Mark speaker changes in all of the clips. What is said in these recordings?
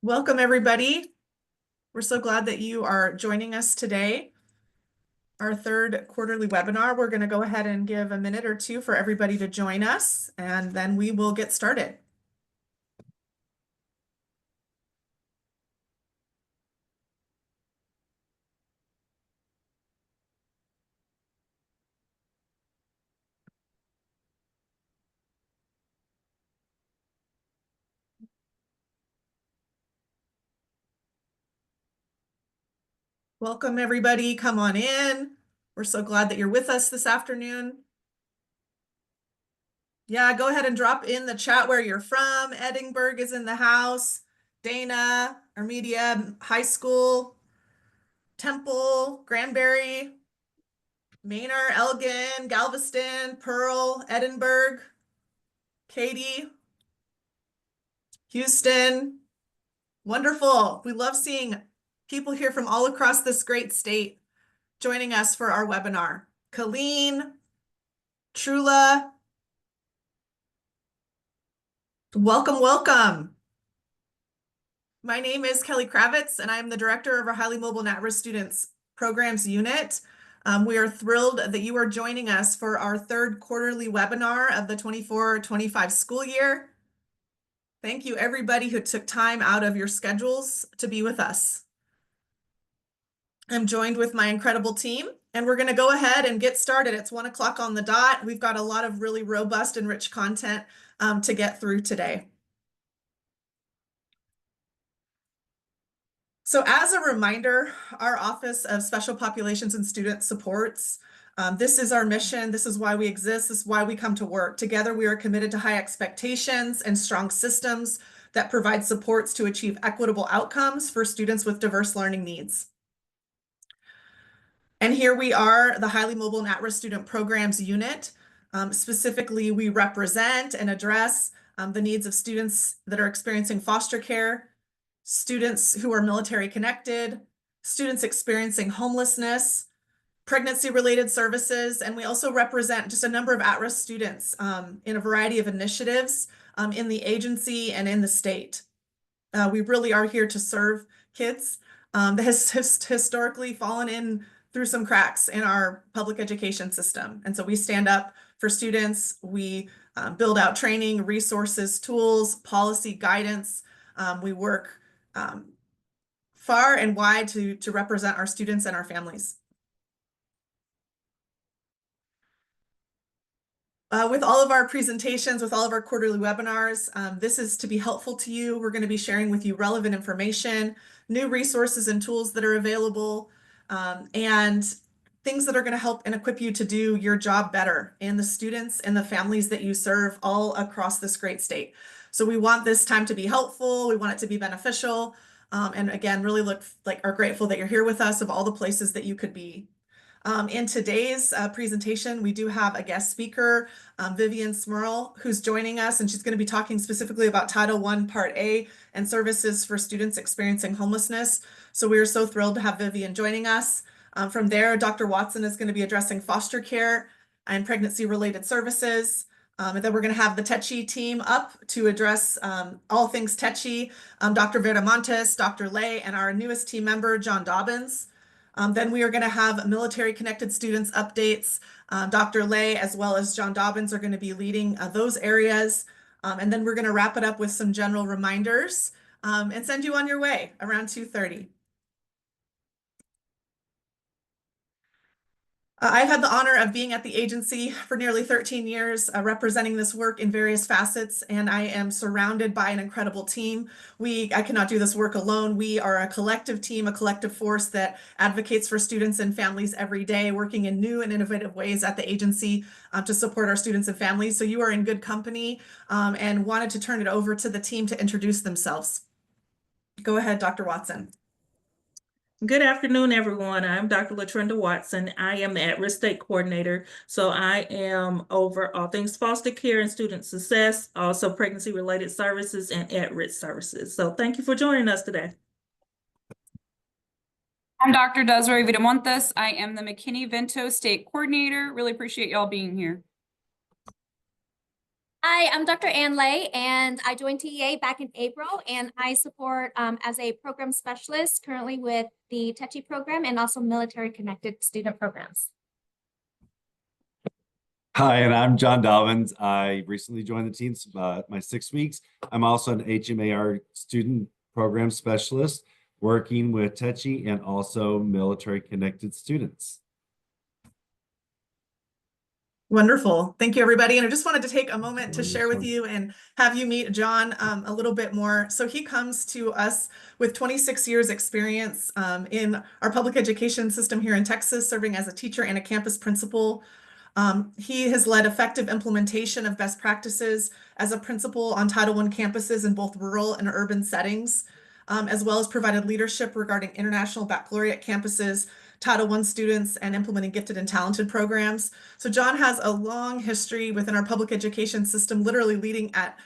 Speaker 1: Welcome, everybody. We're so glad that you are joining us today. Our third quarterly webinar. We're going to go ahead and give a minute or two for everybody to join us, and then we will get started. Welcome, everybody. Come on in. We're so glad that you're with us this afternoon. Yeah, go ahead and drop in the chat where you're from. Edinburgh is in the house. Dana, Armedia High School, Temple, Granbury, Manor, Elgin, Galveston, Pearl, Edinburgh, Katie, Houston. Wonderful. We love seeing people here from all across this great state joining us for our webinar. Colleen, Trula, welcome, welcome. My name is Kelly Kravitz, and I'm the director of our Highly Mobile NatRisk Students Programs Unit. We are thrilled that you are joining us for our third quarterly webinar of the 24-25 school year. Thank you, everybody who took time out of your schedules to be with us. I'm joined with my incredible team, and we're going to go ahead and get started. It's 1 o'clock on the dot. We've got a lot of really robust and rich content to get through today. So as a reminder, our Office of Special Populations and Student Supports, this is our mission. This is why we exist. This is why we come to work. Together, we are committed to high expectations and strong systems that provide supports to achieve equitable outcomes for students with diverse learning needs. And here we are, the Highly Mobile NatRisk Student Programs Unit. Specifically, we represent and address the needs of students that are experiencing foster care, students who are military connected, students experiencing homelessness, pregnancy-related services, and we also represent just a number of at-risk students in a variety of initiatives in the agency and in the state. We really are here to serve kids that has historically fallen in through some cracks in our public education system. And so we stand up for students. We build out training, resources, tools, policy, guidance. We work far and wide to represent our students and our families. With all of our presentations, with all of our quarterly webinars, this is to be helpful to you. We're going to be sharing with you relevant information, new resources and tools that are available, and things that are going to help and equip you to do your job better and the students and the families that you serve all across this great state. So we want this time to be helpful. We want it to be beneficial. And again, really are grateful that you're here with us of all the places that you could be. In today's presentation, we do have a guest speaker, Vivian Smurl, who's joining us, and she's going to be talking specifically about Title I, Part A, and services for students experiencing homelessness. So we are so thrilled to have Vivian joining us. From there, Dr. Watson is going to be addressing foster care and pregnancy-related services. And then we're going to have the TECHI team up to address all things TECHI, Dr. Veramontes, Dr. Lay, and our newest team member, John Dobbins. Then we are going to have military connected students updates. Dr. Lay as well as John Dobbins are going to be leading those areas. And then we're going to wrap it up with some general reminders and send you on your way around 2:30. I've had the honor of being at the agency for nearly 13 years, representing this work in various facets, and I am surrounded by an incredible team. I cannot do this work alone. We are a collective team, a collective force that advocates for students and families every day, working in new and innovative ways at the agency to support our students and families. So you are in good company, and wanted to turn it over to the team to introduce themselves. Go ahead, Dr. Watson.
Speaker 2: Good afternoon, everyone. I'm Dr. LaTrenda Watson. I am the At-Risk State Coordinator. So I am over all things foster care and student success, also pregnancy-related services and at-risk services. So thank you for joining us today.
Speaker 3: I'm Dr. Desiree Vitamontes. I am the McKinney-Vento State Coordinator. Really appreciate y'all being here.
Speaker 4: Hi, I'm Dr. Ann Lay, and I joined TEA back in April, and I support as a program specialist currently with the TECHI program and also military connected student programs.
Speaker 5: Hi, and I'm John Dalvins. I recently joined the team, my 6 weeks. I'm also an HMAR student program specialist working with TECHI and also military connected students.
Speaker 1: Wonderful. Thank you, everybody. And I just wanted to take a moment to share with you and have you meet John a little bit more. So he comes to us with 26 years experience in our public education system here in Texas, serving as a teacher and a campus principal. He has led effective implementation of best practices as a principal on Title I campuses in both rural and urban settings, as well as provided leadership regarding international baccalaureate campuses, Title I students, and implementing gifted and talented programs. So John has a long history within our public education system, literally leading at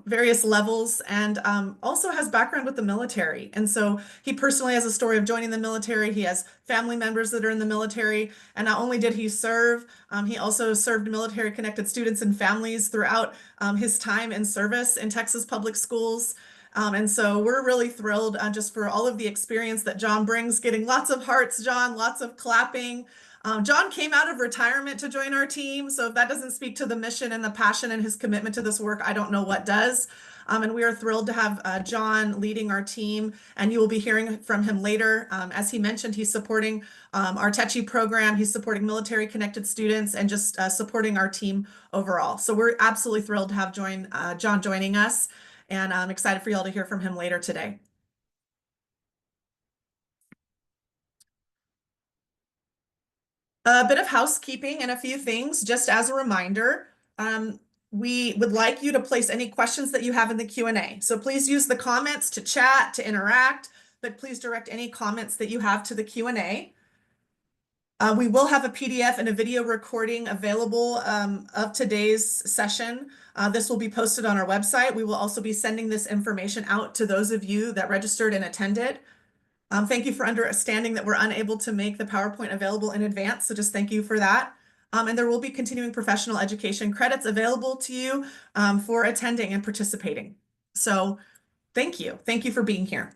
Speaker 1: various levels, and also has background with the military. And so he personally has a story of joining the military. He has family members that are in the military. And not only did he serve, he also served military connected students and families throughout his time in service in Texas public schools. And so we're really thrilled just for all of the experience that John brings, getting lots of hearts, John, lots of clapping. John came out of retirement to join our team. So if that doesn't speak to the mission and the passion and his commitment to this work, I don't know what does. And we are thrilled to have John leading our team, and you will be hearing from him later. As he mentioned, he's supporting our TECHI program. He's supporting military connected students and just supporting our team overall. So we're absolutely thrilled to have John joining us, and I'm excited for y'all to hear from him later today. A bit of housekeeping and a few things, just as a reminder. We would like you to place any questions that you have in the Q&A. So please use the comments to chat, to interact, but please direct any comments that you have to the Q&A. We will have a PDF and a video recording available of today's session. This will be posted on our website. We will also be sending this information out to those of you that registered and attended. Thank you for understanding that we're unable to make the PowerPoint available in advance, so just thank you for that. And there will be continuing professional education credits available to you for attending and participating. So thank you. Thank you for being here.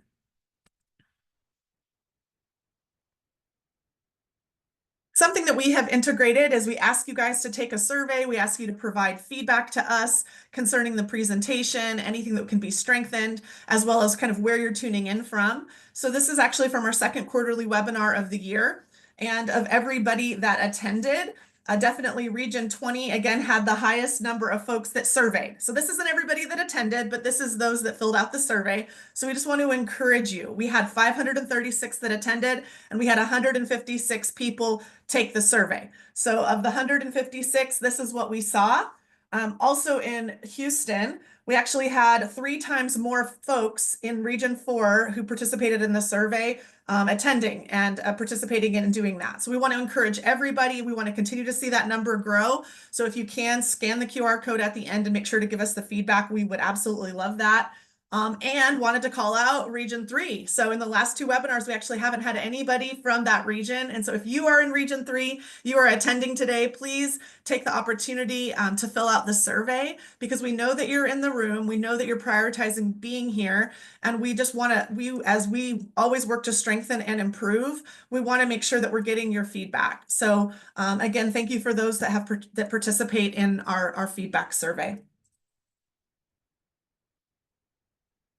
Speaker 1: Something that we have integrated is we ask you guys to take a survey. We ask you to provide feedback to us concerning the presentation, anything that can be strengthened, as well as kind of where you're tuning in from. So this is actually from our second quarterly webinar of the year. And of everybody that attended, definitely Region 20, again, had the highest number of folks that surveyed. So this isn't everybody that attended, but this is those that filled out the survey. So we just want to encourage you. We had 536 that attended, and we had 156 people take the survey. So of the 156, this is what we saw. Also in Houston, we actually had 3 times more folks in Region 4 who participated in the survey attending and participating in and doing that. So we want to encourage everybody. We want to continue to see that number grow. So if you can, scan the QR code at the end and make sure to give us the feedback. We would absolutely love that. And wanted to call out Region 3. So in the last 2 webinars, we actually haven't had anybody from that region. And so if you are in Region 3, you are attending today, please take the opportunity to fill out the survey, because we know that you're in the room. We know that you're prioritizing being here. And we just want to, as we always work to strengthen and improve, we want to make sure that we're getting your feedback. So again, thank you for those that participate in our feedback survey.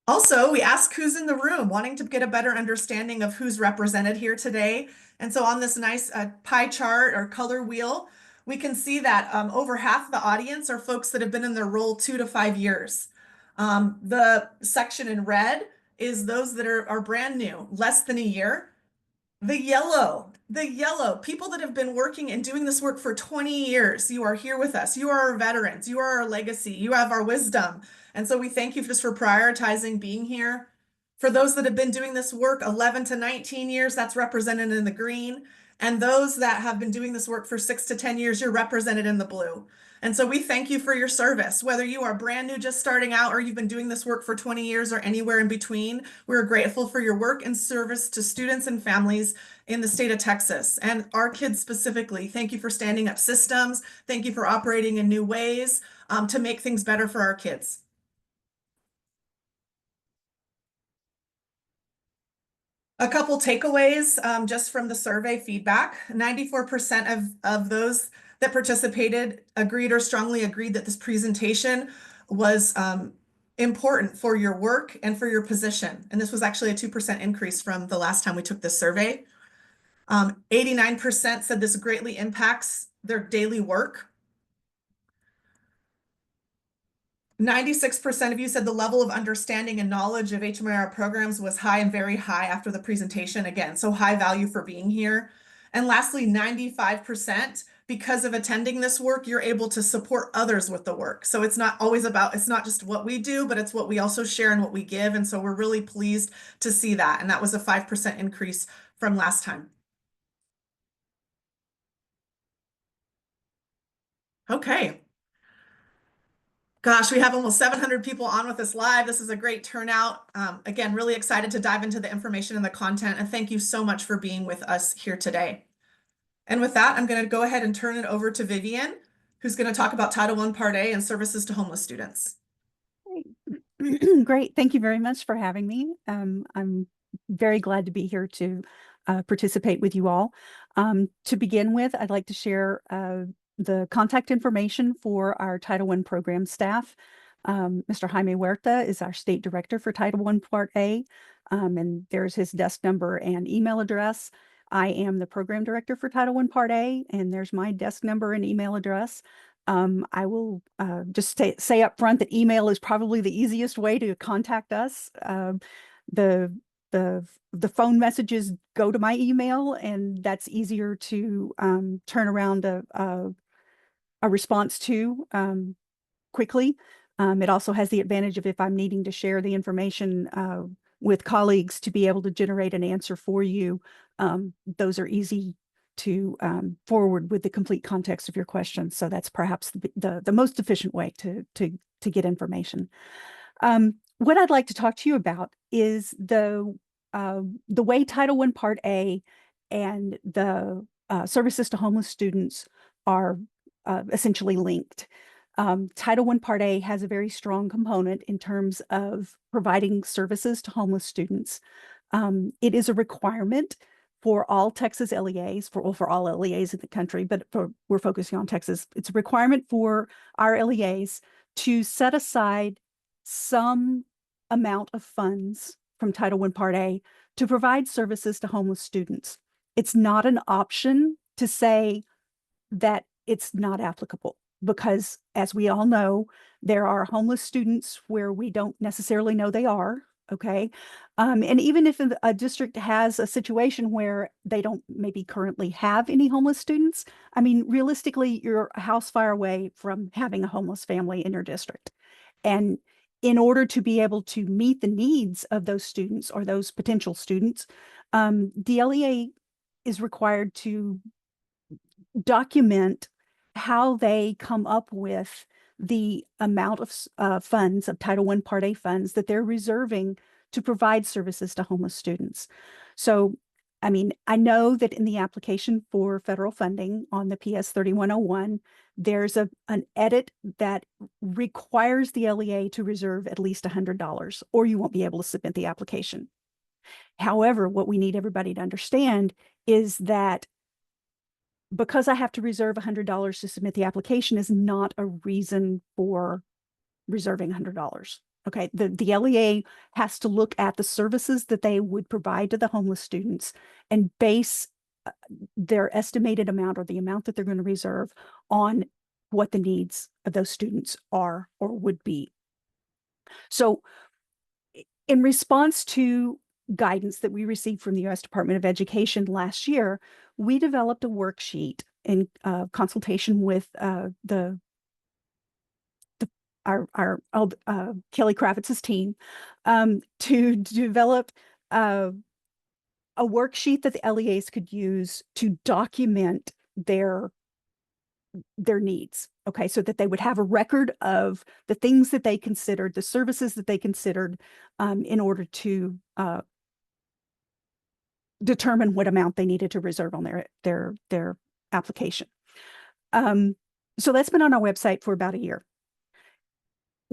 Speaker 1: Also, we ask who's in the room, wanting to get a better understanding of who's represented here today. And so on this nice pie chart or color wheel, we can see that over half the audience are folks that have been in their role 2 to 5 years. The section in red is those that are brand new, less than a year. The yellow, people that have been working and doing this work for 20 years. You are here with us. You are our veterans. You are our legacy. You have our wisdom. And so we thank you just for prioritizing being here. For those that have been doing this work 11 to 19 years, that's represented in the green. And those that have been doing this work for 6 to 10 years, you're represented in the blue. And so we thank you for your service. Whether you are brand new, just starting out, or you've been doing this work for 20 years or anywhere in between, we're grateful for your work and service to students and families in the state of Texas, and our kids specifically. Thank you for standing up systems. Thank you for operating in new ways. to make things better for our kids. A couple takeaways just from the survey feedback. 94% of those that participated agreed or strongly agreed that this presentation was important for your work and for your position. And this was actually a 2% increase from the last time we took this survey. 89% said this greatly impacts their daily work. 96% of you said the level of understanding and knowledge of HMIR programs was high and very high after the presentation. Again, so high value for being here. And lastly, 95%, because of attending this work, you're able to support others with the work. So it's not always about, it's not just what we do, but it's what we also share and what we give. And so we're really pleased to see that. And that was a 5% increase from last time. Okay. Gosh, we have almost 700 people on with us live. This is a great turnout. Again, really excited to dive into the information and the content. And thank you so much for being with us here today. And with that, I'm going to go ahead and turn it over to Vivian, who's going to talk about Title I Part A and services to homeless students.
Speaker 6: Great. Thank you very much for having me. I'm very glad to be here to participate with you all. To begin with, I'd like to share the contact information for our Title I program staff. Mr. Jaime Huerta is our state director for Title I Part A, and there's his desk number and email address. I am the program director for Title I Part A, and there's my desk number and email address. I will just say up front that email is probably the easiest way to contact us. The phone messages go to my email, and that's easier to turn around a response to quickly. It also has the advantage of, if I'm needing to share the information with colleagues, to be able to generate an answer for you. Those are easy to forward with the complete context of your question. So that's perhaps the most efficient way to get information. What I'd like to talk to you about is the way Title I Part A and the services to homeless students are essentially linked. Title I Part A has a very strong component in terms of providing services to homeless students. It is a requirement for all Texas LEAs, for all LEAs in the country, but we're focusing on Texas. It's a requirement for our LEAs to set aside some amount of funds from Title I Part A to provide services to homeless students. It's not an option to say that it's not applicable, because as we all know, there are homeless students where we don't necessarily know they are, okay? And even if a district has a situation where they don't maybe currently have any homeless students, I mean, realistically, you're a house fire away from having a homeless family in your district. And in order to be able to meet the needs of those students or those potential students, the LEA is required to document how they come up with the amount of funds, of Title I Part A funds, that they're reserving to provide services to homeless students. So, I mean, I know that in the application for federal funding on the PS 3101, there's an edit that requires the LEA to reserve at least $100, or you won't be able to submit the application. However, what we need everybody to understand is that because I have to reserve $100 to submit the application is not a reason for reserving $100. Okay, the LEA has to look at the services that they would provide to the homeless students and base their estimated amount, or the amount that they're going to reserve, on what the needs of those students are or would be. So in response to guidance that we received from the U.S. Department of Education last year, we developed a worksheet in consultation with Kelly Kravitz's team to develop a worksheet that the LEAs could use to document their needs. Okay, so that they would have a record of the things that they considered, the services that they considered, in order to determine what amount they needed to reserve on their application. So that's been on our website for about a year.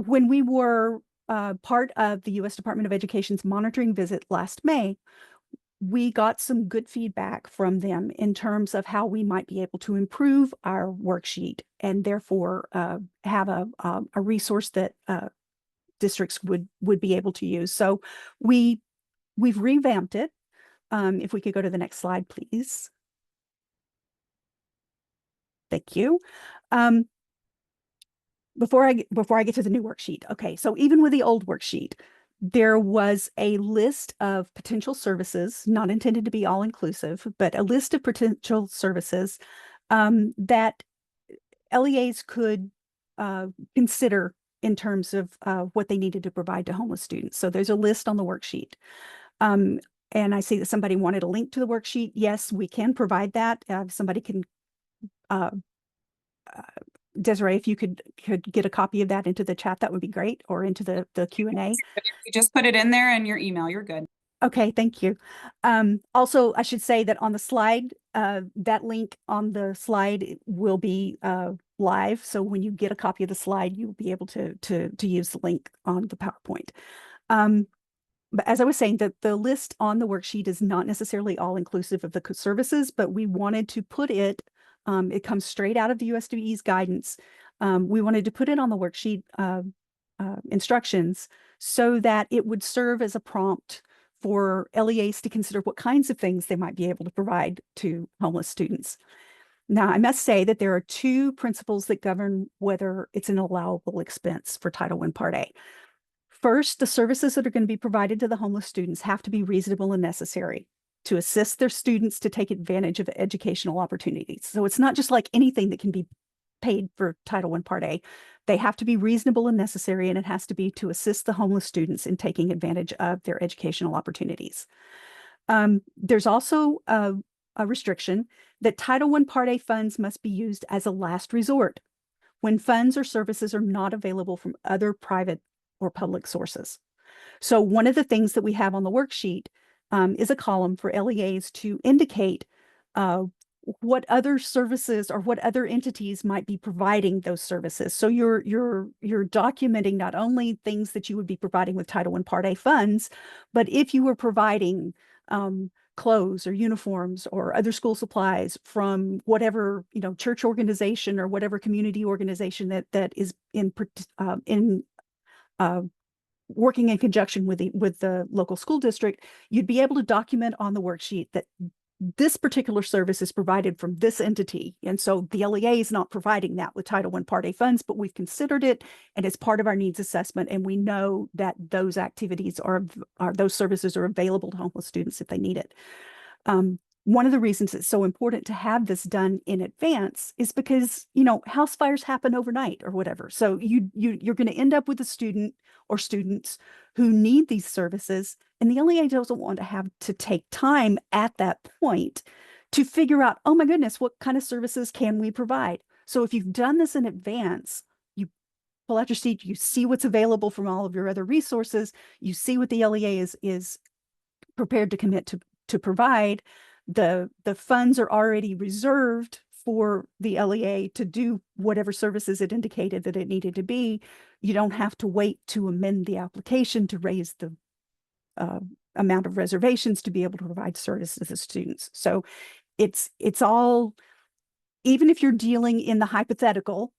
Speaker 6: when we were part of the U.S. Department of Education's monitoring visit last May, we got some good feedback from them in terms of how we might be able to improve our worksheet and therefore have a resource that districts would be able to use. So we've revamped it. If we could go to the next slide, please. Thank you. Before I get to the new worksheet, okay, so even with the old worksheet, there was a list of potential services, not intended to be all inclusive, but a list of potential services that LEAs could consider in terms of what they needed to provide to homeless students. So there's a list on the worksheet. And I see that somebody wanted a link to the worksheet. Yes, we can provide that. Somebody can, Desiree, if you could get a copy of that into the chat, that would be great, or into the Q&A.
Speaker 3: You just put it in there in your email, you're good.
Speaker 6: Okay, thank you. Also, I should say that on the slide, that link on the slide will be live. So when you get a copy of the slide, you'll be able to use the link on the PowerPoint. But as I was saying, the list on the worksheet is not necessarily all inclusive of the services, but we wanted to put it, it comes straight out of the USDE's guidance. We wanted to put it on the worksheet instructions so that it would serve as a prompt for LEAs to consider what kinds of things they might be able to provide to homeless students. Now, I must say that there are two principles that govern whether it's an allowable expense for Title I Part A. First, the services that are going to be provided to the homeless students have to be reasonable and necessary to assist their students to take advantage of educational opportunities. So it's not just like anything that can be paid for Title I Part A. They have to be reasonable and necessary, and it has to be to assist the homeless students in taking advantage of their educational opportunities. There's also a restriction that Title I Part A funds must be used as a last resort when funds or services are not available from other private or public sources. So one of the things that we have on the worksheet is a column for LEAs to indicate what other services or what other entities might be providing those services. So you're documenting not only things that you would be providing with Title I Part A funds, but if you were providing clothes or uniforms or other school supplies from whatever, church organization or whatever community organization that is working in conjunction with the local school district, you'd be able to document on the worksheet that this particular service is provided from this entity. And so the LEA is not providing that with Title I Part A funds, but we've considered it and it's part of our needs assessment. And we know that those activities those services are available to homeless students if they need it. One of the reasons it's so important to have this done in advance is because, house fires happen overnight or whatever. So you're going to end up with a student or students who need these services, and the LEA doesn't want to have to take time at that point to figure out, oh my goodness, what kind of services can we provide? So if you've done this in advance, you pull out your sheet, you see what's available from all of your other resources, you see what the LEA is prepared to commit to provide. The funds are already reserved for the LEA to do whatever services it indicated that it needed to be. You don't have to wait to amend the application to raise the amount of reservations to be able to provide services to students. So it's all, even if you're dealing in the hypothetical,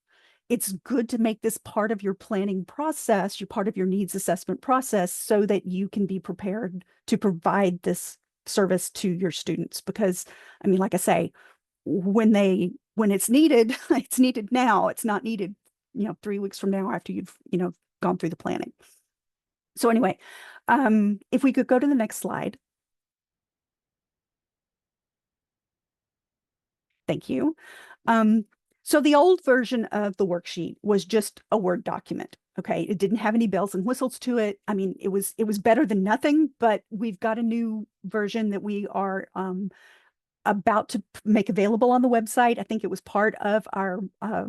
Speaker 6: it's good to make this part of your planning process, part of your needs assessment process, so that you can be prepared to provide this service to your students. Because, like I say, when it's needed, it's needed now. It's not needed, 3 weeks from now after you've, gone through the planning. So anyway, if we could go to the next slide. Thank you. So the old version of the worksheet was just a Word document. Okay, it didn't have any bells and whistles to it. It was better than nothing, but we've got a new version that we are about to make available on the website. I think it was part of our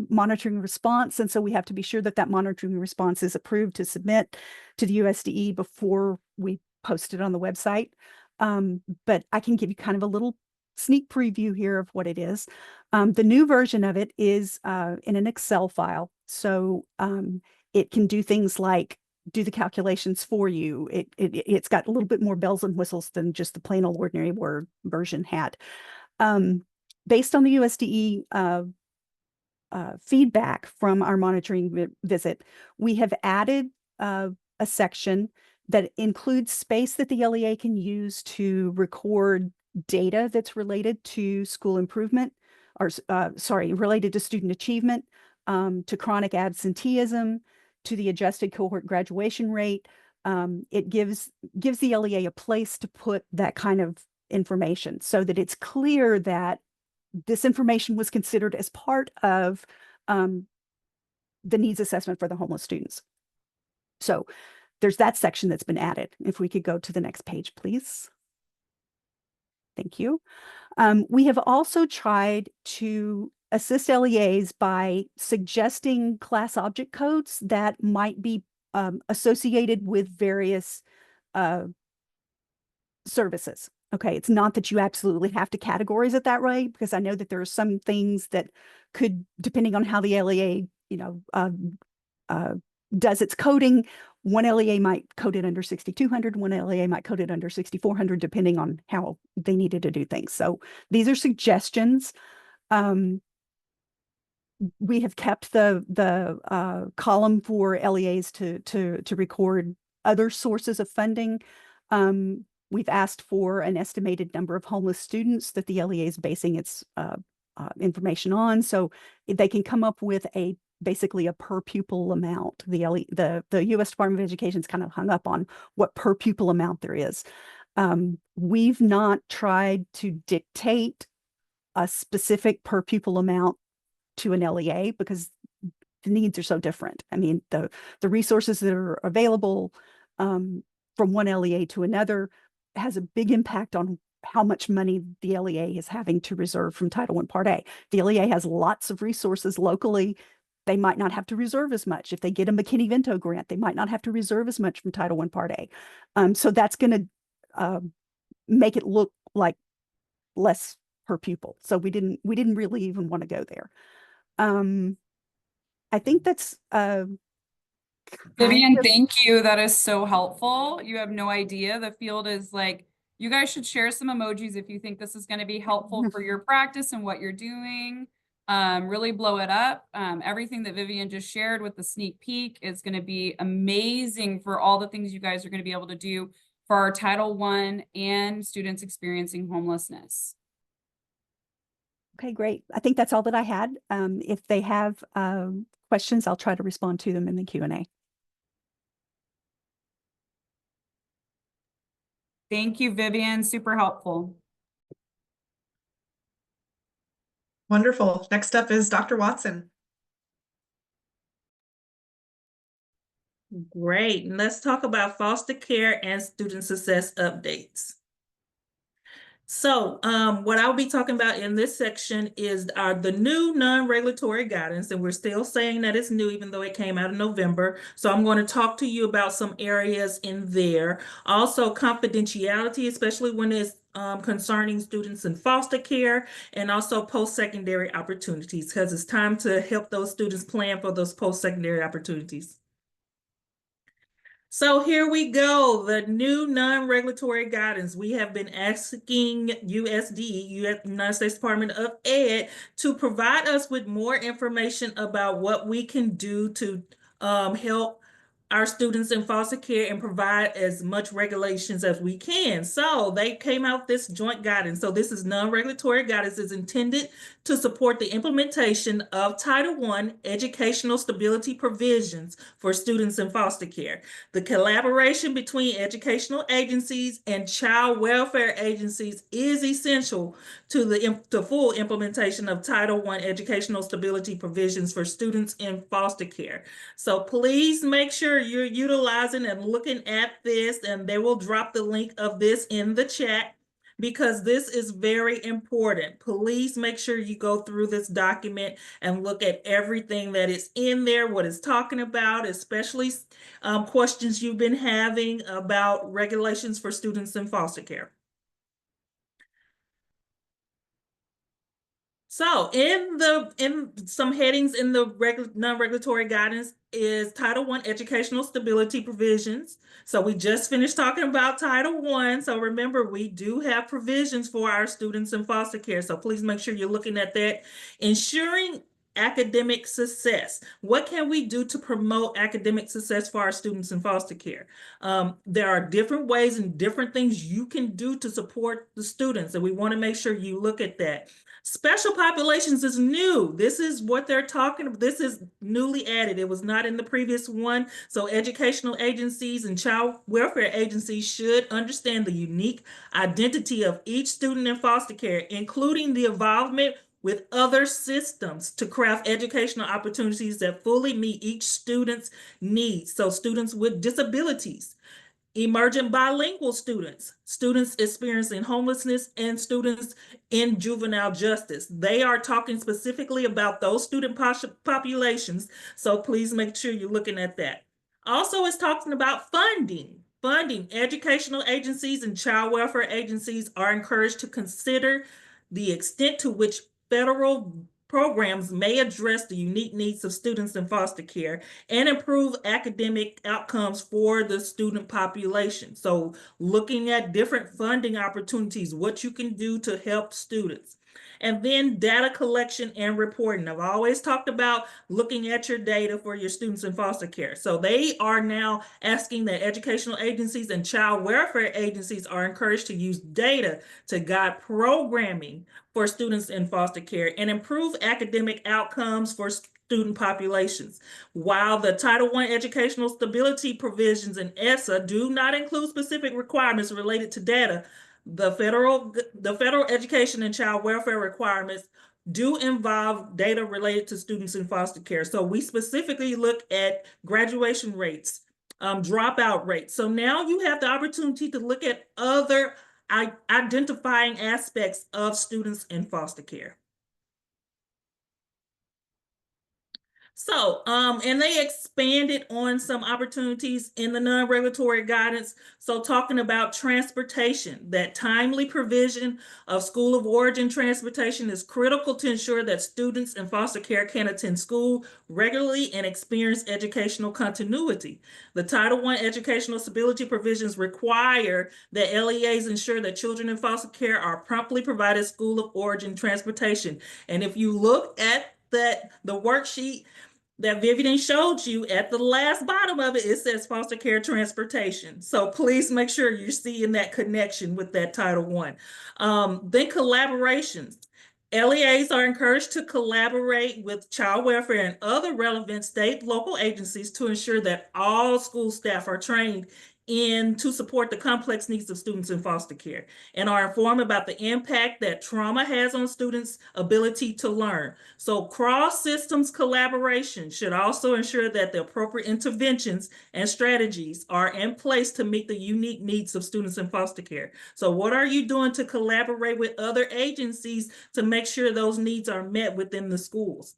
Speaker 6: monitoring response. And so we have to be sure that monitoring response is approved to submit to the USDE before we post it on the website. But I can give you kind of a little sneak preview here of what it is. The new version of it is in an Excel file. So It can do things like do the calculations for you. It's got a little bit more bells and whistles than just the plain old ordinary Word version had. Based on the USDE feedback from our monitoring visit, we have added a section that includes space that the LEA can use to record data that's related to school improvement, or related to student achievement, to chronic absenteeism, to the adjusted cohort graduation rate. It gives the LEA a place to put that kind of information so that it's clear that this information was considered as part of the needs assessment for the homeless students. So there's that section that's been added. If we could go to the next page, please. Thank you. We have also tried to assist LEAs by suggesting class object codes that might be associated with various services. Okay, it's not that you absolutely have to categorize it that way, because I know that there are some things that could, depending on how the LEA, does its coding, one LEA might code it under 6200, one LEA might code it under 6400, depending on how they needed to do things. So these are suggestions. We have kept the column for LEAs to record other sources of funding. We've asked for an estimated number of homeless students that the LEA is basing its information on, so they can come up with basically a per pupil amount. The U.S. Department of Education is kind of hung up on what per pupil amount there is. We've not tried to dictate a specific per pupil amount to an LEA because the needs are so different. I mean, the resources that are available from one LEA to another has a big impact on how much money the LEA is having to reserve from Title I Part A. The LEA has lots of resources locally. They might not have to reserve as much. If they get a McKinney-Vento grant, they might not have to reserve as much from Title I Part A. So that's going to make it look like less per pupil. So we didn't really even want to go there. I think that's
Speaker 3: Vivian, thank you. That is so helpful. You have no idea. The field is like, you guys should share some emojis if you think this is going to be helpful for your practice and what you're doing. Really blow it up. Everything that Vivian just shared with the sneak peek is going to be amazing for all the things you guys are going to be able to do for our Title I and students experiencing homelessness.
Speaker 6: Okay, great. I think that's all that I had. If they have questions, I'll try to respond to them in the Q&A.
Speaker 3: Thank you, Vivian. Super helpful.
Speaker 1: Wonderful. Next up is Dr. Watson.
Speaker 2: Great. And let's talk about foster care and student success updates. So what I'll be talking about in this section is the new non-regulatory guidance, and we're still saying that it's new even though it came out in November. So I'm going to talk to you about some areas in there. Also confidentiality, especially when it's concerning students in foster care, and also post-secondary opportunities, because it's time to help those students plan for those post-secondary opportunities. So here we go, the new non-regulatory guidance. We have been asking USDE, United States Department of Ed, to provide us with more information about what we can do to help our students in foster care and provide as much regulations as we can. So they came out with this joint guidance. So this is non-regulatory guidance is intended to support the implementation of Title I educational stability provisions for students in foster care. The collaboration between educational agencies and child welfare agencies is essential to the full implementation of Title I educational stability provisions for students in foster care. So please make sure you're utilizing and looking at this, and they will drop the link of this in the chat because this is very important. Please make sure you go through this document and look at everything that is in there, what it's talking about, especially questions you've been having about regulations for students in foster care. So in some headings in the non-regulatory guidance is Title I educational stability provisions. So we just finished talking about Title I. So remember, we do have provisions for our students in foster care. So please make sure you're looking at that. Ensuring academic success. What can we do to promote academic success for our students in foster care? There are different ways and different things you can do to support the students, and we want to make sure you look at that. Special populations is new. This is what they're talking about. This is newly added. It was not in the previous one. So educational agencies and child welfare agencies should understand the unique identity of each student in foster care, including the involvement with other systems to craft educational opportunities that fully meet each student's needs. So students with disabilities, emergent bilingual students, students experiencing homelessness, and students in juvenile justice. They are talking specifically about those student populations, so please make sure you're looking at that. Also, it's talking about funding. Educational agencies and child welfare agencies are encouraged to consider the extent to which federal programs may address the unique needs of students in foster care and improve academic outcomes for the student population. So looking at different funding opportunities, what you can do to help students. And then data collection and reporting. I've always talked about looking at your data for your students in foster care. So they are now asking that educational agencies and child welfare agencies are encouraged to use data to guide programming for students in foster care and improve academic outcomes for student populations. While the Title I educational stability provisions in ESSA do not include specific requirements related to data, the federal education and child welfare requirements do involve data related to students in foster care. So we specifically look at graduation rates, dropout rates. So now you have the opportunity to look at other identifying aspects of students in foster care. So, and they expanded on some opportunities in the non-regulatory guidance. So talking about transportation, that timely provision of school of origin transportation is critical to ensure that students in foster care can attend school regularly and experience educational continuity. The Title I educational stability provisions require that LEAs ensure that children in foster care are promptly provided school of origin transportation. And if you look at the worksheet that Vivian showed you at the last bottom of it, it says foster care transportation. So please make sure you're seeing that connection with that Title I. Then collaborations. LEAs are encouraged to collaborate with child welfare and other relevant state local agencies to ensure that all school staff are trained to support the complex needs of students in foster care and are informed about the impact that trauma has on students' ability to learn. So cross-systems collaboration should also ensure that the appropriate interventions and strategies are in place to meet the unique needs of students in foster care. So what are you doing to collaborate with other agencies to make sure those needs are met within the schools?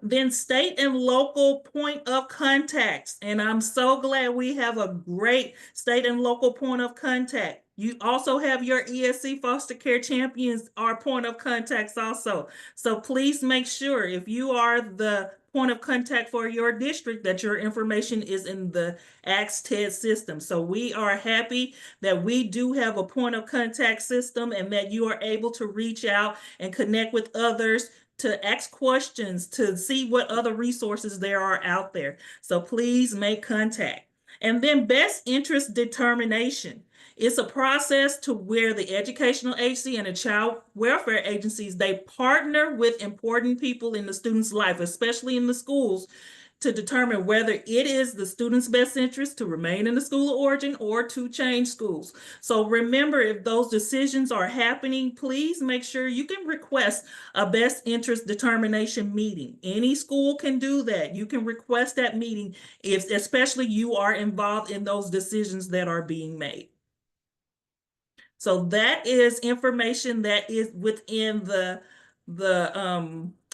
Speaker 2: Then state and local point of contacts. And I'm so glad we have a great state and local point of contact. You also have your ESC foster care champions are point of contacts also. So please make sure if you are the point of contact for your district that your information is in the ACTED system. So we are happy that we do have a point of contact system and that you are able to reach out and connect with others, to ask questions, to see what other resources there are out there. So please make contact. And then best interest determination. It's a process to where the educational agency and the child welfare agencies, they partner with important people in the student's life, especially in the schools, to determine whether it is the student's best interest to remain in the school of origin or to change schools. So remember, if those decisions are happening, please make sure you can request a best interest determination meeting. Any school can do that. You can request that meeting if especially you are involved in those decisions that are being made. So that is information that is within the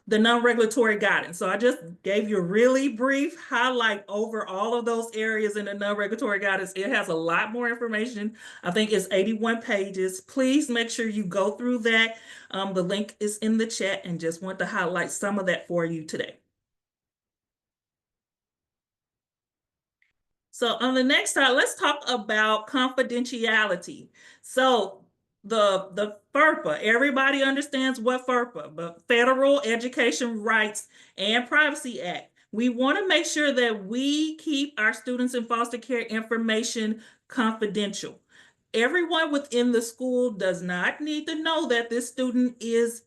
Speaker 2: the non-regulatory guidance. So I just gave you a really brief highlight over all of those areas in the non-regulatory guidance. It has a lot more information. I think it's 81 pages. Please make sure you go through that. The link is in the chat, and just want to highlight some of that for you today. So on the next slide, let's talk about confidentiality. So the FERPA, everybody understands what FERPA, but Federal Education Rights and Privacy Act. We want to make sure that we keep our students in foster care information confidential. Everyone within the school does not need to know that this student is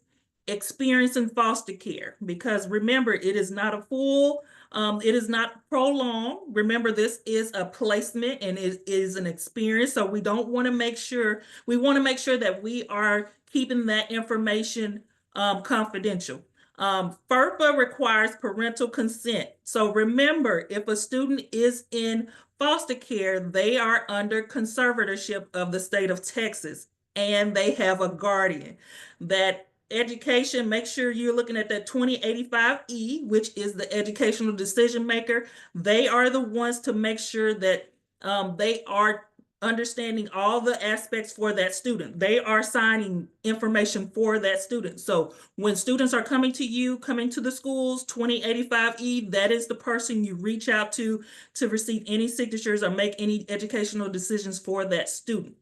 Speaker 2: experiencing foster care, because remember, it is not a full it is not prolonged. Remember, this is a placement and it is an experience. So we don't want to make sure, we want to make sure that we are keeping that information confidential. FERPA requires parental consent. So remember, if a student is in foster care, they are under conservatorship of the state of Texas, and they have a guardian. That education, make sure you're looking at that 2085E, which is the educational decision maker. They are the ones to make sure that they are understanding all the aspects for that student. They are signing information for that student. So when students are coming to you, coming to the schools, 2085E, that is the person you reach out to receive any signatures or make any educational decisions for that student.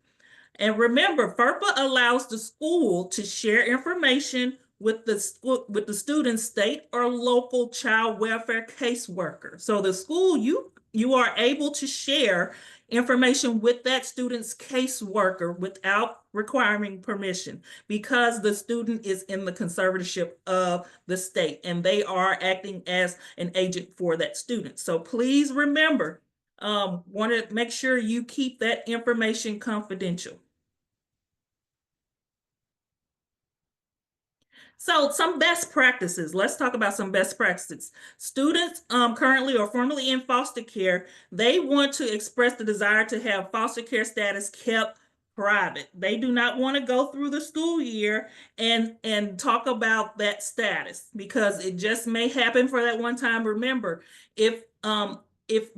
Speaker 2: And remember, FERPA allows the school to share information with the student's state or local child welfare caseworker. So the school, you are able to share information with that student's caseworker without requiring permission, because the student is in the conservatorship of the state and they are acting as an agent for that student. So please remember, want to make sure you keep that information confidential. So some best practices. Let's talk about some best practices. Students currently or formerly in foster care, they want to express the desire to have foster care status kept private. They do not want to go through the school year and talk about that status, because it just may happen for that one time. Remember, if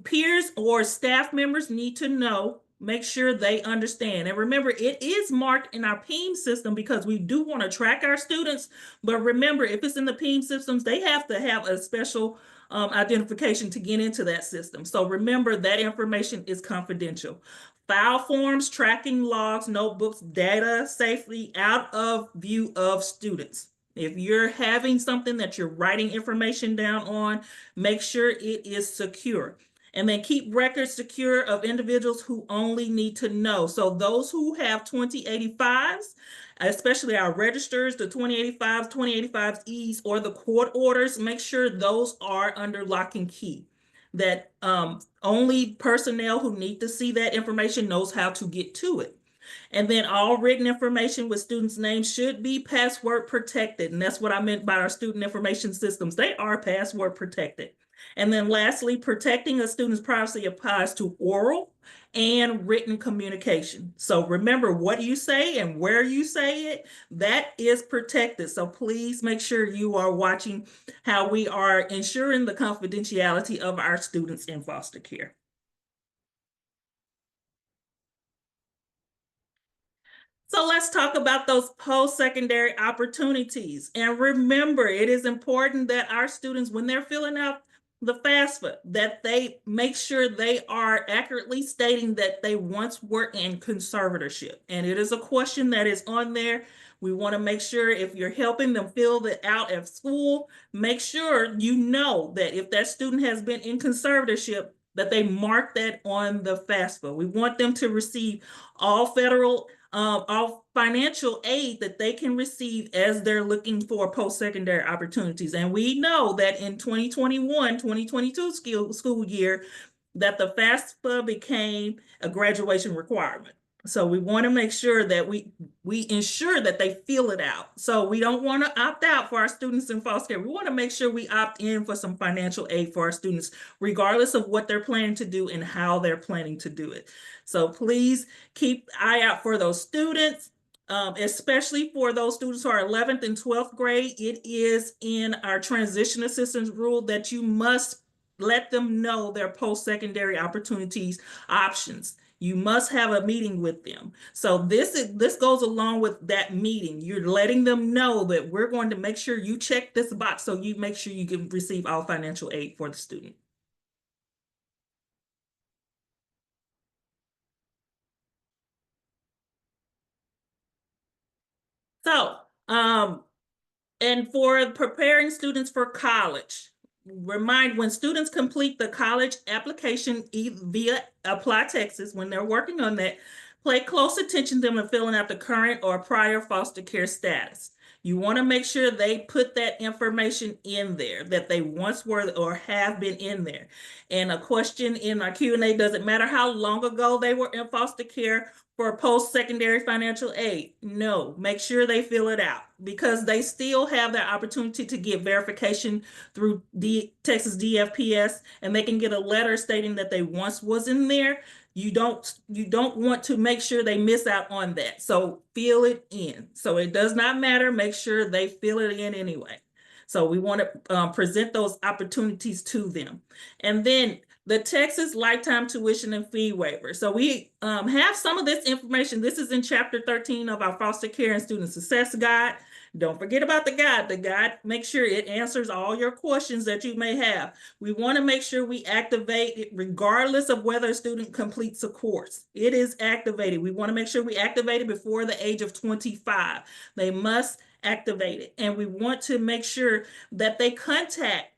Speaker 2: peers or staff members need to know, make sure they understand. And remember, it is marked in our PEIM system because we do want to track our students. But remember, if it's in the PEIM systems, they have to have a special identification to get into that system. So remember, that information is confidential. File forms, tracking logs, notebooks, data safely out of view of students. If you're having something that you're writing information down on, make sure it is secure. And then keep records secure of individuals who only need to know. So those who have 2085s, especially our registers, the 2085s, 2085Es, or the court orders, make sure those are under lock and key. That only personnel who need to see that information knows how to get to it. And then all written information with students' names should be password protected. And that's what I meant by our student information systems. They are password protected. And then lastly, protecting a student's privacy applies to oral and written communication. So remember, what you say and where you say it, that is protected. So please make sure you are watching how we are ensuring the confidentiality of our students in foster care. So let's talk about those post-secondary opportunities. And remember, it is important that our students, when they're filling out the FAFSA, that they make sure they are accurately stating that they once were in conservatorship. And it is a question that is on there. We want to make sure if you're helping them fill it out at school, make sure you know that if that student has been in conservatorship, that they mark that on the FAFSA. We want them to receive all federal all financial aid that they can receive as they're looking for post-secondary opportunities. And we know that in 2021-2022 school year, that the FAFSA became a graduation requirement. So we want to make sure that we ensure that they fill it out. So we don't want to opt out for our students in foster care. We want to make sure we opt in for some financial aid for our students, regardless of what they're planning to do and how they're planning to do it. So please keep an eye out for those students. especially for those students who are 11th and 12th grade. It is in our transition assistance rule that you must let them know their post-secondary opportunities options. You must have a meeting with them. So this goes along with that meeting. You're letting them know that we're going to make sure you check this box so you make sure you can receive all financial aid for the student. So, and for preparing students for college, remind when students complete the college application via Apply Texas, when they're working on that, pay close attention to them and filling out the current or prior foster care status. You want to make sure they put that information in there, that they once were or have been in there. And a question in our Q&A, doesn't matter how long ago they were in foster care for post-secondary financial aid. No, make sure they fill it out because they still have that opportunity to get verification through Texas DFPS, and they can get a letter stating that they once was in there. You don't want to make sure they miss out on that. So fill it in. So it does not matter. Make sure they fill it in anyway. So we want to present those opportunities to them. And then the Texas Lifetime Tuition and Fee Waiver. So we have some of this information. This is in Chapter 13 of our Foster Care and Student Success Guide. Don't forget about the guide. The guide, make sure it answers all your questions that you may have. We want to make sure we activate it regardless of whether a student completes a course. It is activated. We want to make sure we activate it before the age of 25. They must activate it. And we want to make sure that they contact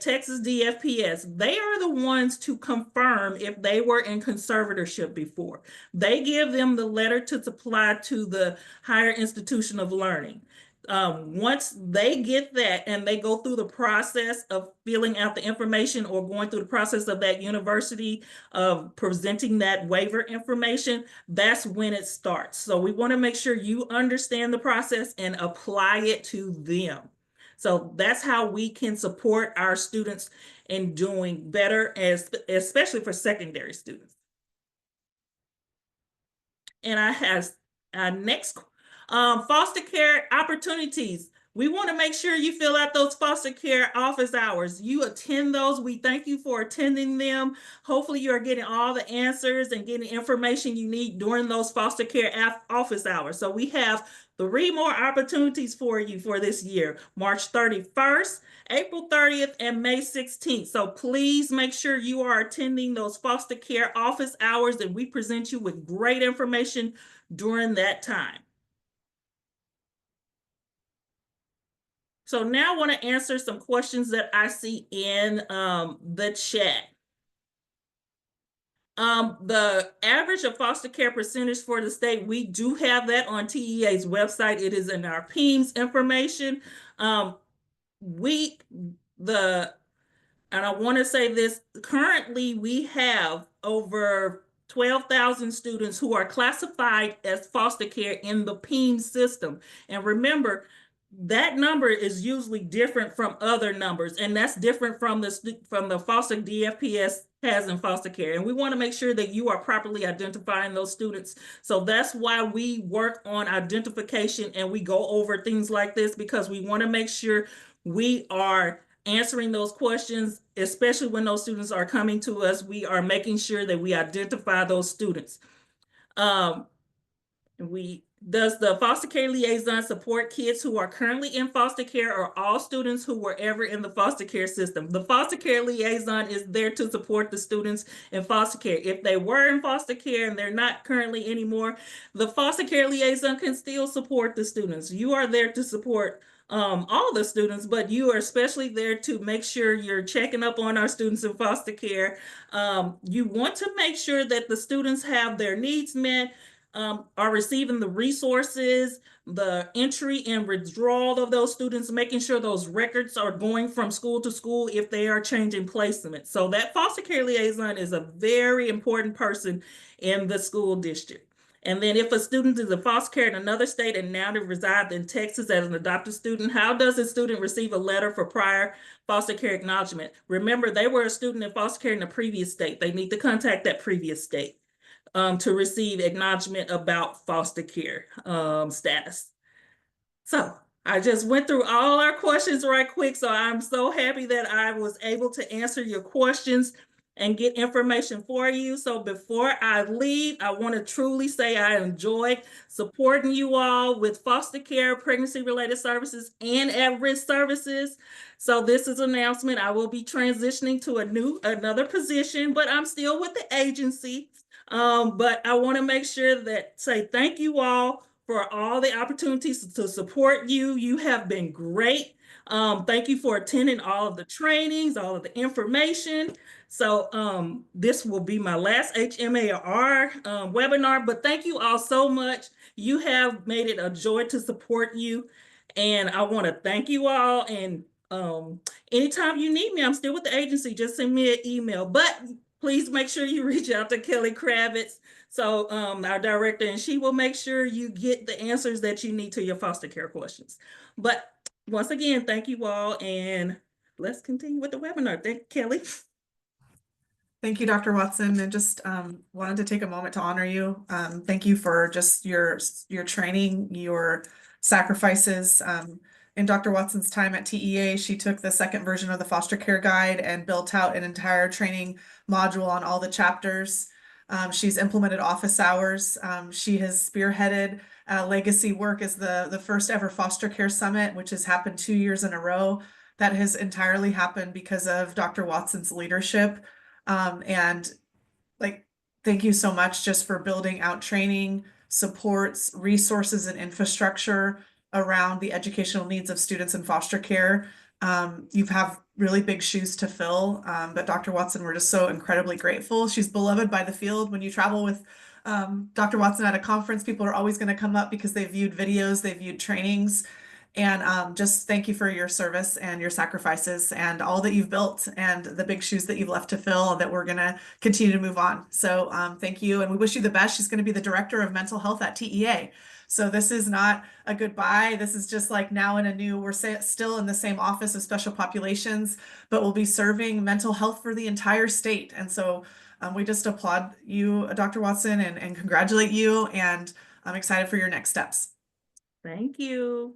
Speaker 2: Texas DFPS. They are the ones to confirm if they were in conservatorship before. They give them the letter to supply to the higher institution of learning. Once they get that and they go through the process of filling out the information or going through the process of that university of presenting that waiver information, that's when it starts. So we want to make sure you understand the process and apply it to them. So that's how we can support our students in doing better, especially for secondary students. And I have next foster care opportunities. We want to make sure you fill out those foster care office hours. You attend those. We thank you for attending them. Hopefully you are getting all the answers and getting information you need during those foster care office hours. So we have 3 more opportunities for you for this year: March 31st, April 30th, and May 16th. So please make sure you are attending those foster care office hours and we present you with great information during that time. So now I want to answer some questions that I see in the chat. The average of foster care percentage for the state, we do have that on TEA's website. It is in our PEIMS information. And I want to say this, currently we have over 12,000 students who are classified as foster care in the PEIMS system. And remember, that number is usually different from other numbers, and that's different from the foster DFPS has in foster care. And we want to make sure that you are properly identifying those students. So that's why we work on identification and we go over things like this, because we want to make sure we are answering those questions, especially when those students are coming to us. We are making sure that we identify those students. Does the foster care liaison support kids who are currently in foster care or all students who were ever in the foster care system? The foster care liaison is there to support the students in foster care. If they were in foster care and they're not currently anymore, the foster care liaison can still support the students. You are there to support all the students, but you are especially there to make sure you're checking up on our students in foster care. You want to make sure that the students have their needs met, are receiving the resources, the entry and withdrawal of those students, making sure those records are going from school to school if they are changing placement. So that foster care liaison is a very important person in the school district. And then if a student is in foster care in another state and now they reside in Texas as an adopted student, how does a student receive a letter for prior foster care acknowledgement? Remember, they were a student in foster care in the previous state. They need to contact that previous state. to receive acknowledgement about foster care status. So I just went through all our questions right quick. So I'm so happy that I was able to answer your questions and get information for you. So before I leave, I want to truly say I enjoyed supporting you all with foster care, pregnancy-related services, and at-risk services. So this is an announcement. I will be transitioning to another position, but I'm still with the agency. But I want to make sure that say thank you all for all the opportunities to support you. You have been great. Thank you for attending all of the trainings, all of the information. So this will be my last HMAR webinar, but thank you all so much. You have made it a joy to support you. And I want to thank you all. And anytime you need me, I'm still with the agency. Just send me an email. But please make sure you reach out to Kelly Kravitz, so our director, and she will make sure you get the answers that you need to your foster care questions. But once again, thank you all, and let's continue with the webinar. Thank you, Kelly.
Speaker 1: Thank you, Dr. Watson, and just wanted to take a moment to honor you. Thank you for just your training, your sacrifices. In Dr. Watson's time at TEA, she took the second version of the foster care guide and built out an entire training module on all the chapters. She's implemented office hours. She has spearheaded legacy work as the first ever foster care summit, which has happened 2 years in a row. That has entirely happened because of Dr. Watson's leadership. And like, thank you so much just for building out training, supports, resources, and infrastructure around the educational needs of students in foster care. You have really big shoes to fill, but Dr. Watson, we're just so incredibly grateful. She's beloved by the field. When you travel with Dr. Watson at a conference, people are always going to come up because they viewed videos, they viewed trainings. And just thank you for your service and your sacrifices and all that you've built and the big shoes that you've left to fill that we're going to continue to move on. So thank you. And we wish you the best. She's going to be the director of mental health at TEA. So this is not a goodbye. This is just like now in a new, we're still in the same office of special populations, but we'll be serving mental health for the entire state. And so we just applaud you, Dr. Watson, and congratulate you. And I'm excited for your next steps.
Speaker 2: Thank you.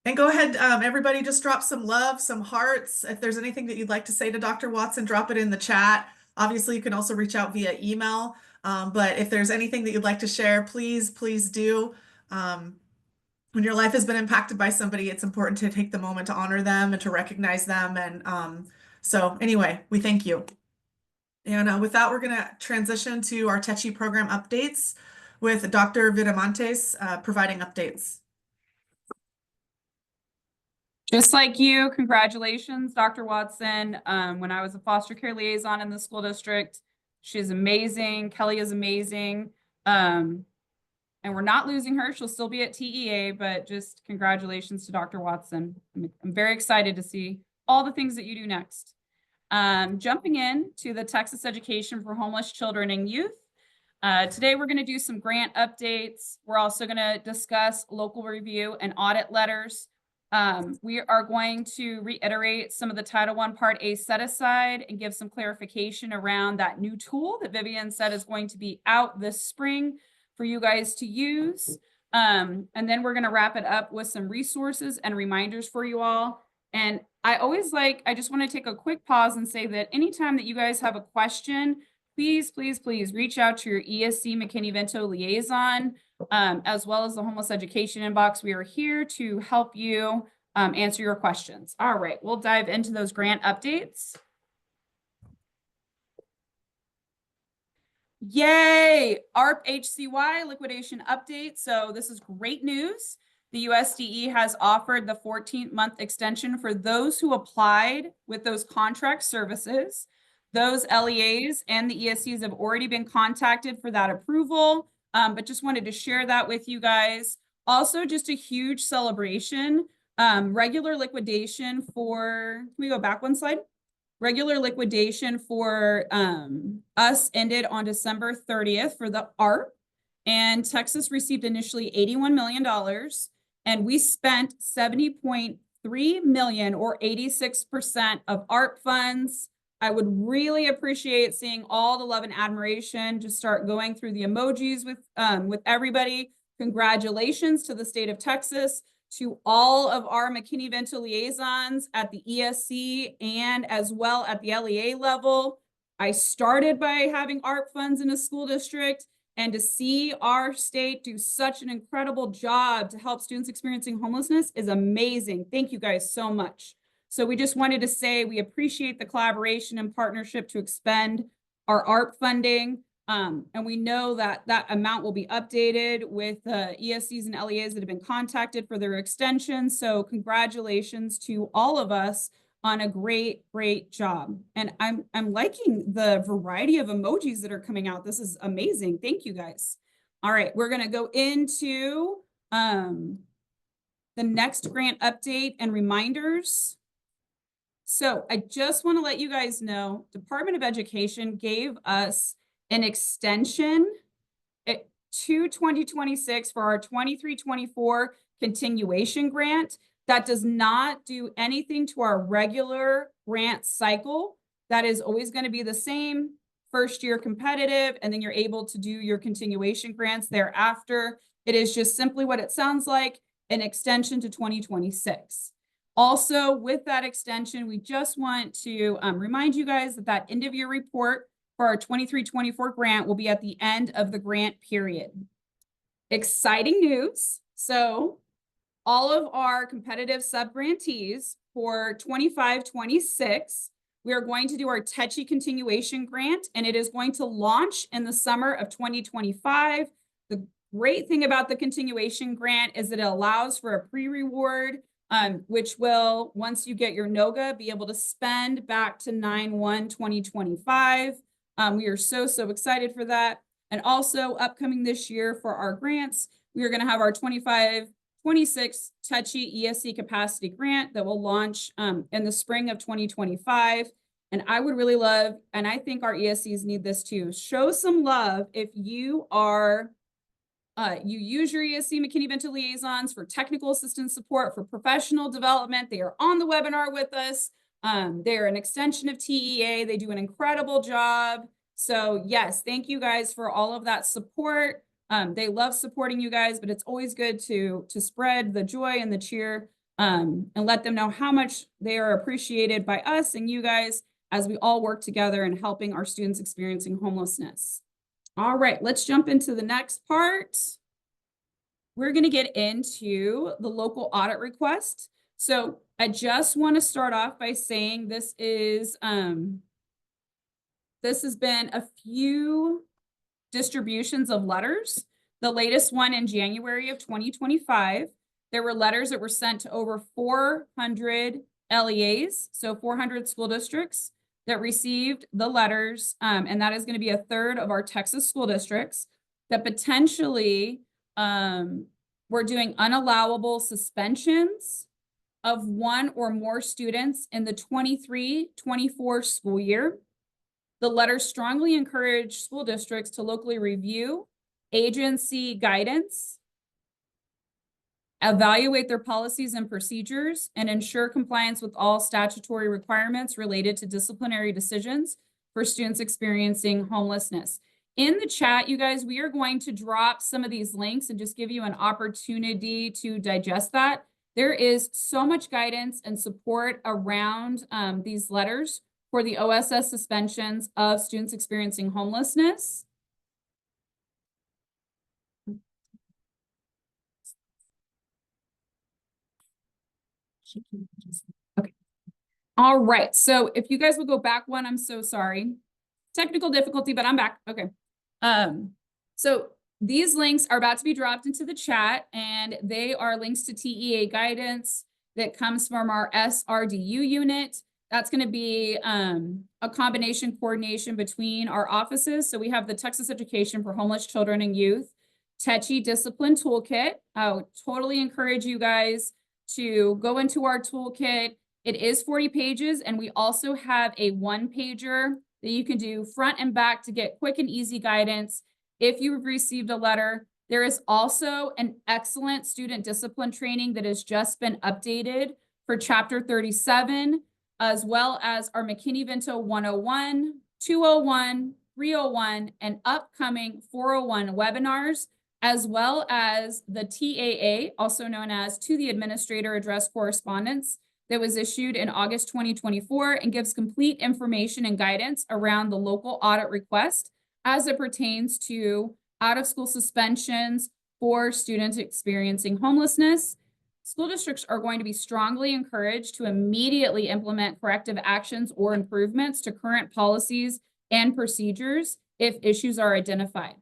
Speaker 1: And go ahead, everybody, just drop some love, some hearts. If there's anything that you'd like to say to Dr. Watson, drop it in the chat. Obviously, you can also reach out via email. But if there's anything that you'd like to share, please do. When your life has been impacted by somebody, it's important to take the moment to honor them and to recognize them. And so anyway, we thank you. And with that, we're going to transition to our TECHI program updates with Dr. Viramontes providing updates.
Speaker 3: Just like you, congratulations, Dr. Watson. When I was a foster care liaison in the school district, she's amazing. Kelly is amazing. And we're not losing her. She'll still be at TEA, but just congratulations to Dr. Watson. I'm very excited to see all the things that you do next. Jumping in to the Texas Education for Homeless Children and Youth. Today, we're going to do some grant updates. We're also going to discuss local review and audit letters. We are going to reiterate some of the Title I Part A set aside and give some clarification around that new tool that Vivian said is going to be out this spring for you guys to use. And then we're going to wrap it up with some resources and reminders for you all. And I just want to take a quick pause and say that anytime that you guys have a question, please reach out to your ESC McKinney-Vento liaison, as well as the Homeless Education Inbox. We are here to help you answer your questions. All right, we'll dive into those grant updates. Yay! ARP HCY liquidation update. So this is great news. The USDE has offered the 14-month extension for those who applied with those contract services. Those LEAs and the ESCs have already been contacted for that approval, but just wanted to share that with you guys. Also, just a huge celebration. Regular liquidation for, can we go back one slide? Regular liquidation for us ended on December 30th for the ARP, and Texas received initially $81 million, and we spent $70.3 million or 86% of ARP funds. I would really appreciate seeing all the love and admiration. Just start going through the emojis with everybody. Congratulations to the state of Texas, to all of our McKinney-Vento liaisons at the ESC and as well at the LEA level. I started by having ARP funds in a school district, and to see our state do such an incredible job to help students experiencing homelessness is amazing. Thank you guys so much. So we just wanted to say we appreciate the collaboration and partnership to expend our ARP funding. And we know that that amount will be updated with ESCs and LEAs that have been contacted for their extension. So congratulations to all of us on a great, great job. And I'm liking the variety of emojis that are coming out. This is amazing. Thank you guys. All right, we're gonna go into the next grant update and reminders. So I just want to let you guys know, Department of Education gave us an extension to 2026 for our 23-24 continuation grant. That does not do anything to our regular grant cycle. That is always going to be the same, first year competitive, and then you're able to do your continuation grants thereafter. It is just simply what it sounds like, an extension to 2026. Also, with that extension, we just want to remind you guys that that end of year report for our 23-24 grant will be at the end of the grant period. Exciting news. So all of our competitive sub-grantees for 25-26, we are going to do our TECHI continuation grant, and it is going to launch in the summer of 2025. The great thing about the continuation grant is that it allows for a pre-reward, which will, once you get your NOGA, be able to spend back to 9/1/2025. We are so excited for that. And also upcoming this year for our grants, we are going to have our 25-26 TECHI ESC capacity grant that will launch in the spring of 2025. And I would really love, and I think our ESCs need this too, show some love if you are you use your ESC McKinney-Vento liaisons for technical assistance support, for professional development. They are on the webinar with us. They are an extension of TEA. They do an incredible job. So yes, thank you guys for all of that support. They love supporting you guys, but it's always good to spread the joy and the cheer and let them know how much they are appreciated by us and you guys as we all work together in helping our students experiencing homelessness. All right, let's jump into the next part. We're going to get into the local audit request. So I just want to start off by saying this has been a few distributions of letters. The latest one in January of 2025, there were letters that were sent to over 400 LEAs, so 400 school districts that received the letters, and that is going to be a third of our Texas school districts that potentially we're doing unallowable suspensions of one or more students in the 23-24 school year. The letters strongly encourage school districts to locally review agency guidance, evaluate their policies and procedures, and ensure compliance with all statutory requirements related to disciplinary decisions for students experiencing homelessness. In the chat, you guys, we are going to drop some of these links and just give you an opportunity to digest that. There is so much guidance and support around these letters for the OSS suspensions of students experiencing homelessness. Okay. All right. So if you guys will go back one, I'm so sorry. Technical difficulty, but I'm back. Okay. So these links are about to be dropped into the chat, and they are links to TEA guidance that comes from our SRDU unit. That's going to be a combination coordination between our offices. So we have the Texas Education for Homeless Children and Youth TECHI Discipline Toolkit. I would totally encourage you guys to go into our toolkit. It is 40 pages, and we also have a one-pager that you can do front and back to get quick and easy guidance if you've received a letter. There is also an excellent student discipline training that has just been updated for Chapter 37. as well as our McKinney-Vento 101, 201, 301, and upcoming 401 webinars, as well as the TAA, also known as To the Administrator Address Correspondence, that was issued in August 2024 and gives complete information and guidance around the local audit request as it pertains to out-of-school suspensions for students experiencing homelessness. School districts are going to be strongly encouraged to immediately implement corrective actions or improvements to current policies and procedures if issues are identified.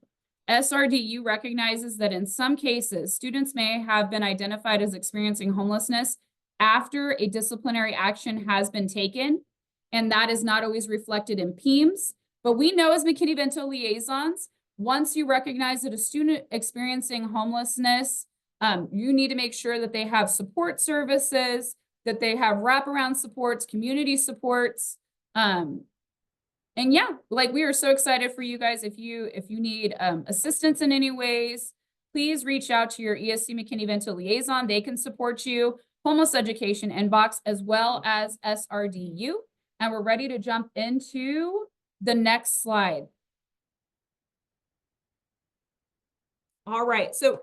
Speaker 3: SRDU recognizes that in some cases, students may have been identified as experiencing homelessness after a disciplinary action has been taken, and that is not always reflected in PEIMS. But we know as McKinney-Vento liaisons, once you recognize that a student experiencing homelessness, you need to make sure that they have support services, that they have wraparound supports, community supports. And yeah, like we are so excited for you guys. If you need assistance in any ways, please reach out to your ESC McKinney-Vento liaison. They can support you. Homeless Education Inbox, as well as SRDU. And we're ready to jump into the next slide. All right, so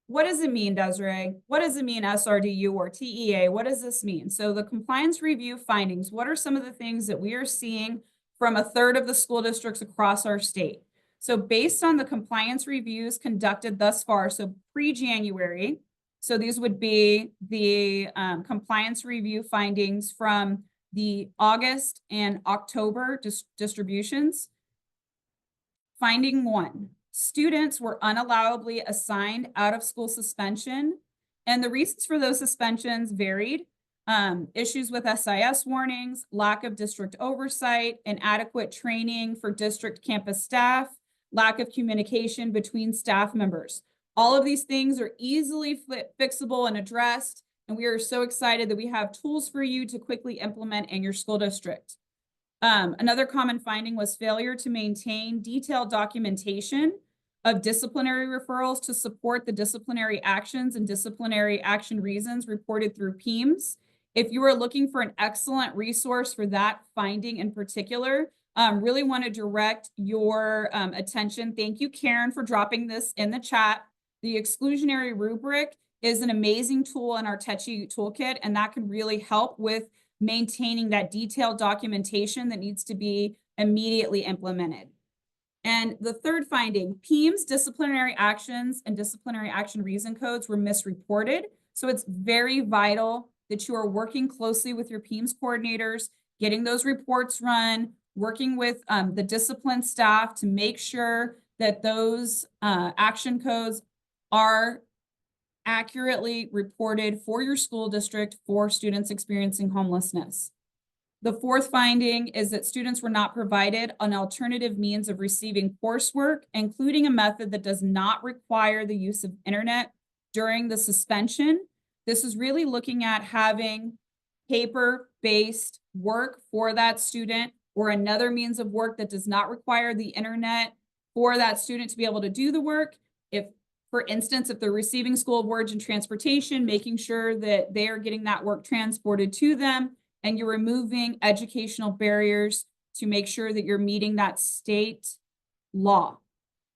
Speaker 3: what does it mean, Desiree? What does it mean, SRDU or TEA? What does this mean? So the compliance review findings, what are some of the things that we are seeing from a third of the school districts across our state? So based on the compliance reviews conducted thus far, so pre-January, so these would be the compliance review findings from the August and October distributions. Finding 1, students were unallowably assigned out-of-school suspension, and the reasons for those suspensions varied. Issues with SIS warnings, lack of district oversight, inadequate training for district campus staff, lack of communication between staff members. All of these things are easily fixable and addressed, and we are so excited that we have tools for you to quickly implement in your school district. Another common finding was failure to maintain detailed documentation of disciplinary referrals to support the disciplinary actions and disciplinary action reasons reported through PEIMS. If you are looking for an excellent resource for that finding in particular, really want to direct your attention. Thank you, Karen, for dropping this in the chat. The exclusionary rubric is an amazing tool in our TECHI toolkit, and that can really help with maintaining that detailed documentation that needs to be immediately implemented. And the third finding, PEIMS disciplinary actions and disciplinary action reason codes were misreported. So it's very vital that you are working closely with your PEIMS coordinators, getting those reports run, working with the discipline staff to make sure that those action codes are accurately reported for your school district for students experiencing homelessness. The fourth finding is that students were not provided an alternative means of receiving coursework, including a method that does not require the use of internet during the suspension. This is really looking at having paper-based work for that student or another means of work that does not require the internet for that student to be able to do the work. If, for instance, if they're receiving school boards and transportation, making sure that they are getting that work transported to them, and you're removing educational barriers to make sure that you're meeting that state law.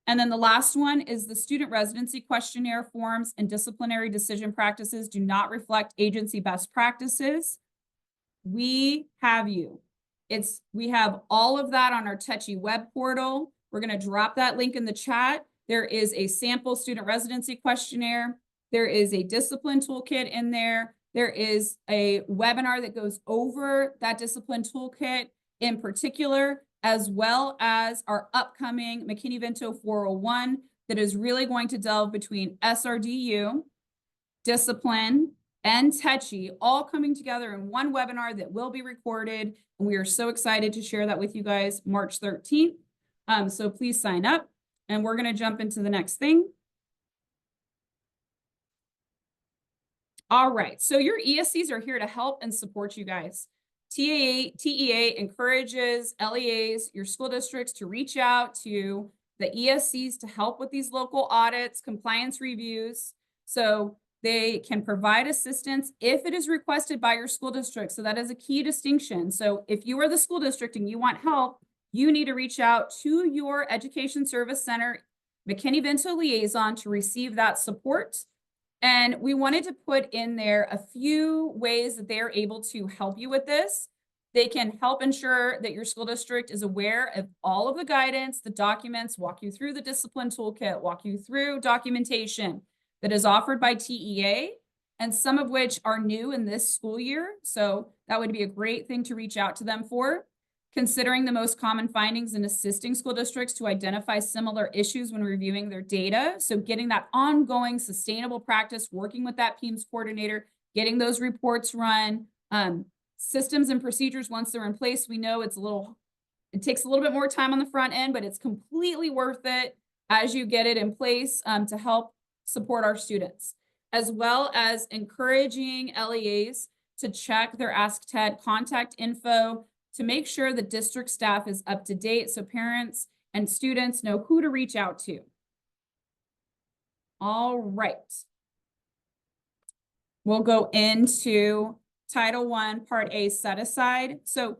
Speaker 3: And then the last one is the student residency questionnaire forms and disciplinary decision practices do not reflect agency best practices. We have you. We have all of that on our TECHI web portal. We're going to drop that link in the chat. There is a sample student residency questionnaire. There is a discipline toolkit in there. There is a webinar that goes over that discipline toolkit in particular, as well as our upcoming McKinney-Vento 401 that is really going to delve between SRDU, discipline, and TECHI all coming together in one webinar that will be recorded. And we are so excited to share that with you guys March 13th. So please sign up, and we're going to jump into the next thing. All right, so your ESCs are here to help and support you guys. TEA encourages LEAs, your school districts, to reach out to the ESCs to help with these local audits, compliance reviews. So They can provide assistance if it is requested by your school district. So that is a key distinction. So if you are the school district and you want help, you need to reach out to your Education Service Center McKinney-Vento liaison to receive that support. And we wanted to put in there a few ways that they're able to help you with this. They can help ensure that your school district is aware of all of the guidance, the documents, walk you through the discipline toolkit, walk you through documentation that is offered by TEA, and some of which are new in this school year. So that would be a great thing to reach out to them for. Considering the most common findings and assisting school districts to identify similar issues when reviewing their data. So getting that ongoing sustainable practice, working with that PEIMS coordinator, getting those reports run, systems and procedures, once they're in place, we know it takes a little bit more time on the front end, but it's completely worth it as you get it in place to help support our students, as well as encouraging LEAs to check their Ask TED contact info to make sure the district staff is up to date so parents and students know who to reach out to. All right. We'll go into Title I, Part A set aside. So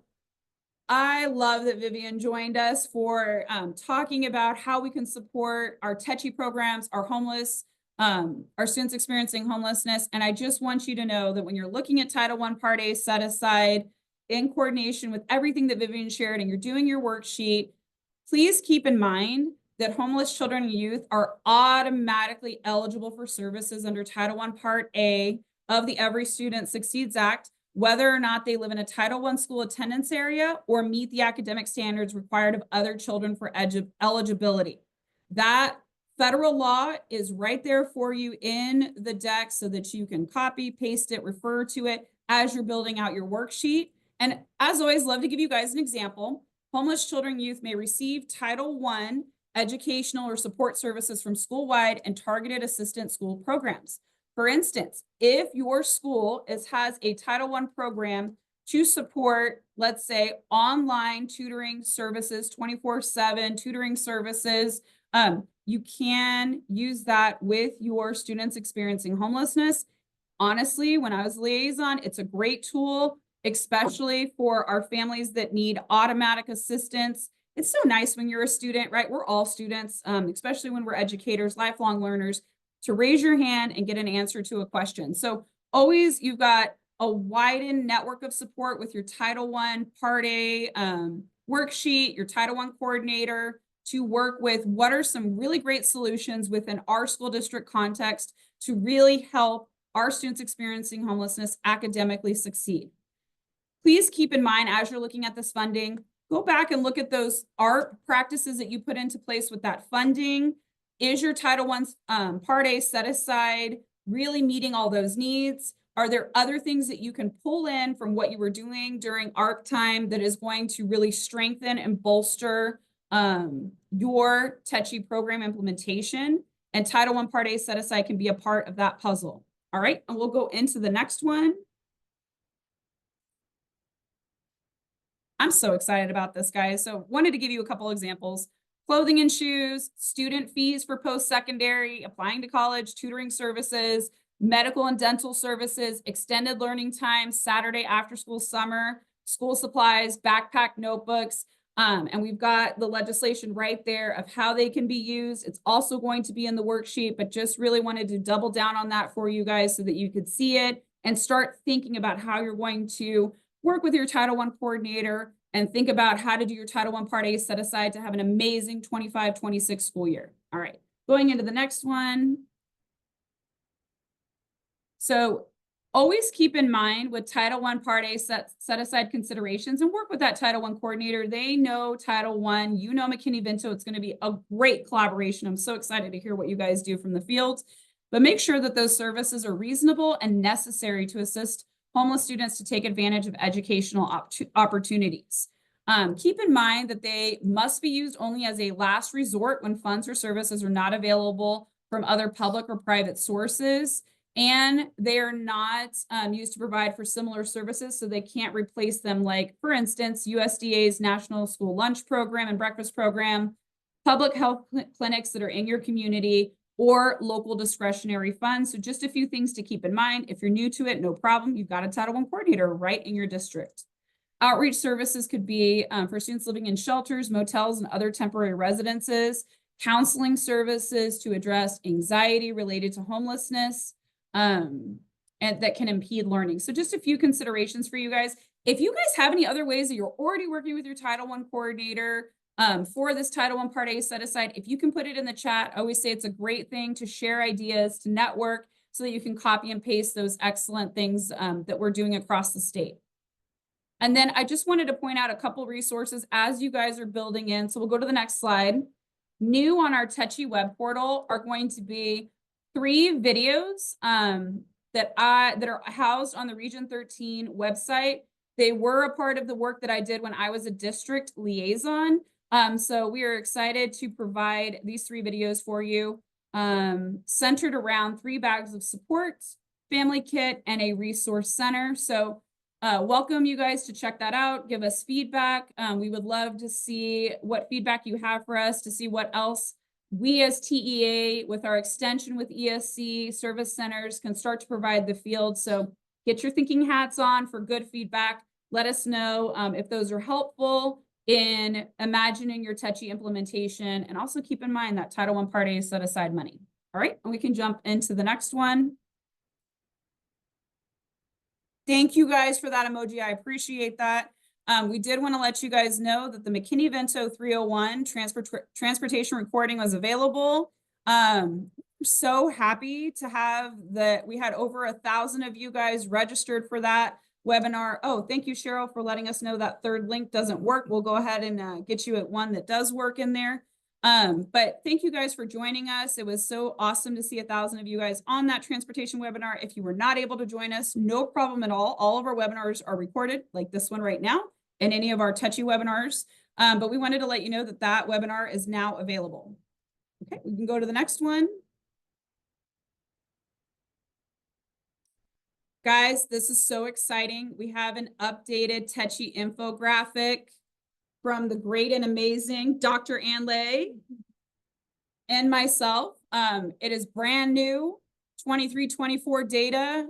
Speaker 3: I love that Vivian joined us for talking about how we can support our TECHI programs, our homeless, our students experiencing homelessness. And I just want you to know that when you're looking at Title I, Part A set aside, in coordination with everything that Vivian shared and you're doing your worksheet, please keep in mind that homeless children and youth are automatically eligible for services under Title I Part A of the Every Student Succeeds Act, whether or not they live in a Title I school attendance area or meet the academic standards required of other children for eligibility. That federal law is right there for you in the deck so that you can copy, paste it, refer to it as you're building out your worksheet. And as always, love to give you guys an example. Homeless children and youth may receive Title I educational or support services from school-wide and targeted assistance school programs. For instance, if your school has a Title I program to support, let's say, online tutoring services, 24/7 tutoring services, you can use that with your students experiencing homelessness. Honestly, when I was liaison, it's a great tool, especially for our families that need automatic assistance. It's so nice when you're a student, right? We're all students, especially when we're educators, lifelong learners, to raise your hand and get an answer to a question. So always you've got a widened network of support with your Title I Part A worksheet, your Title I coordinator to work with what are some really great solutions within our school district context to really help our students experiencing homelessness academically succeed. Please keep in mind, as you're looking at this funding, go back and look at those ARP practices that you put into place with that funding. Is your Title I Part A set aside really meeting all those needs? Are there other things that you can pull in from what you were doing during ARP time that is going to really strengthen and bolster your TECHI program implementation? And Title I Part A set aside can be a part of that puzzle. All right, and we'll go into the next one. I'm so excited about this, guys. So wanted to give you a couple examples. Clothing and shoes, student fees for post-secondary, applying to college, tutoring services, medical and dental services, extended learning time, Saturday after school summer, school supplies, backpack notebooks. And we've got the legislation right there of how they can be used. It's also going to be in the worksheet, but just really wanted to double down on that for you guys so that you could see it and start thinking about how you're going to work with your Title I coordinator and think about how to do your Title I Part A set aside to have an amazing 25-26 school year. All right, going into the next one. So always keep in mind with Title I Part A set aside considerations and work with that Title I coordinator. They know Title I, you know McKinney-Vento. It's going to be a great collaboration. I'm so excited to hear what you guys do from the field, but make sure that those services are reasonable and necessary to assist homeless students to take advantage of educational opportunities. Keep in mind that they must be used only as a last resort when funds or services are not available from other public or private sources, and they are not used to provide for similar services, so they can't replace them, like, for instance, USDA's National School Lunch Program and Breakfast Program, public health clinics that are in your community, or local discretionary funds. So just a few things to keep in mind. If you're new to it, no problem. You've got a Title I coordinator right in your district. Outreach services could be for students living in shelters, motels, and other temporary residences, counseling services to address anxiety related to homelessness, and that can impede learning. So just a few considerations for you guys. If you guys have any other ways that you're already working with your Title I coordinator for this Title I Part A set aside, if you can put it in the chat, I always say it's a great thing to share ideas, to network, so that you can copy and paste those excellent things that we're doing across the state. And then I just wanted to point out a couple resources as you guys are building in. So we'll go to the next slide. New on our Techi web portal are going to be 3 videos that are housed on the Region 13 website. They were a part of the work that I did when I was a district liaison. So we are excited to provide these 3 videos for you, centered around 3 bags of support, family kit, and a resource center. So welcome you guys to check that out. Give us feedback. We would love to see what feedback you have for us, to see what else we as TEA with our extension with ESC service centers can start to provide the field. So get your thinking hats on for good feedback. Let us know if those are helpful in imagining your Techi implementation, and also keep in mind that Title I Part A set aside money. All right, and we can jump into the next one. Thank you guys for that emoji. I appreciate that. We did want to let you guys know that the McKinney-Vento 301 transportation recording was available. So happy to have that. We had over 1,000 of you guys registered for that webinar. Oh, thank you, Cheryl, for letting us know that third link doesn't work. We'll go ahead and get you at one that does work in there. But thank you guys for joining us. It was so awesome to see 1,000 of you guys on that transportation webinar. If you were not able to join us, no problem at all. All of our webinars are recorded, like this one right now, and any of our Techi webinars. But we wanted to let you know that that webinar is now available. Okay, we can go to the next one. Guys, this is so exciting. We have an updated Techi infographic from the great and amazing Dr. Ann Lay and myself. It is brand new, 23-24 data.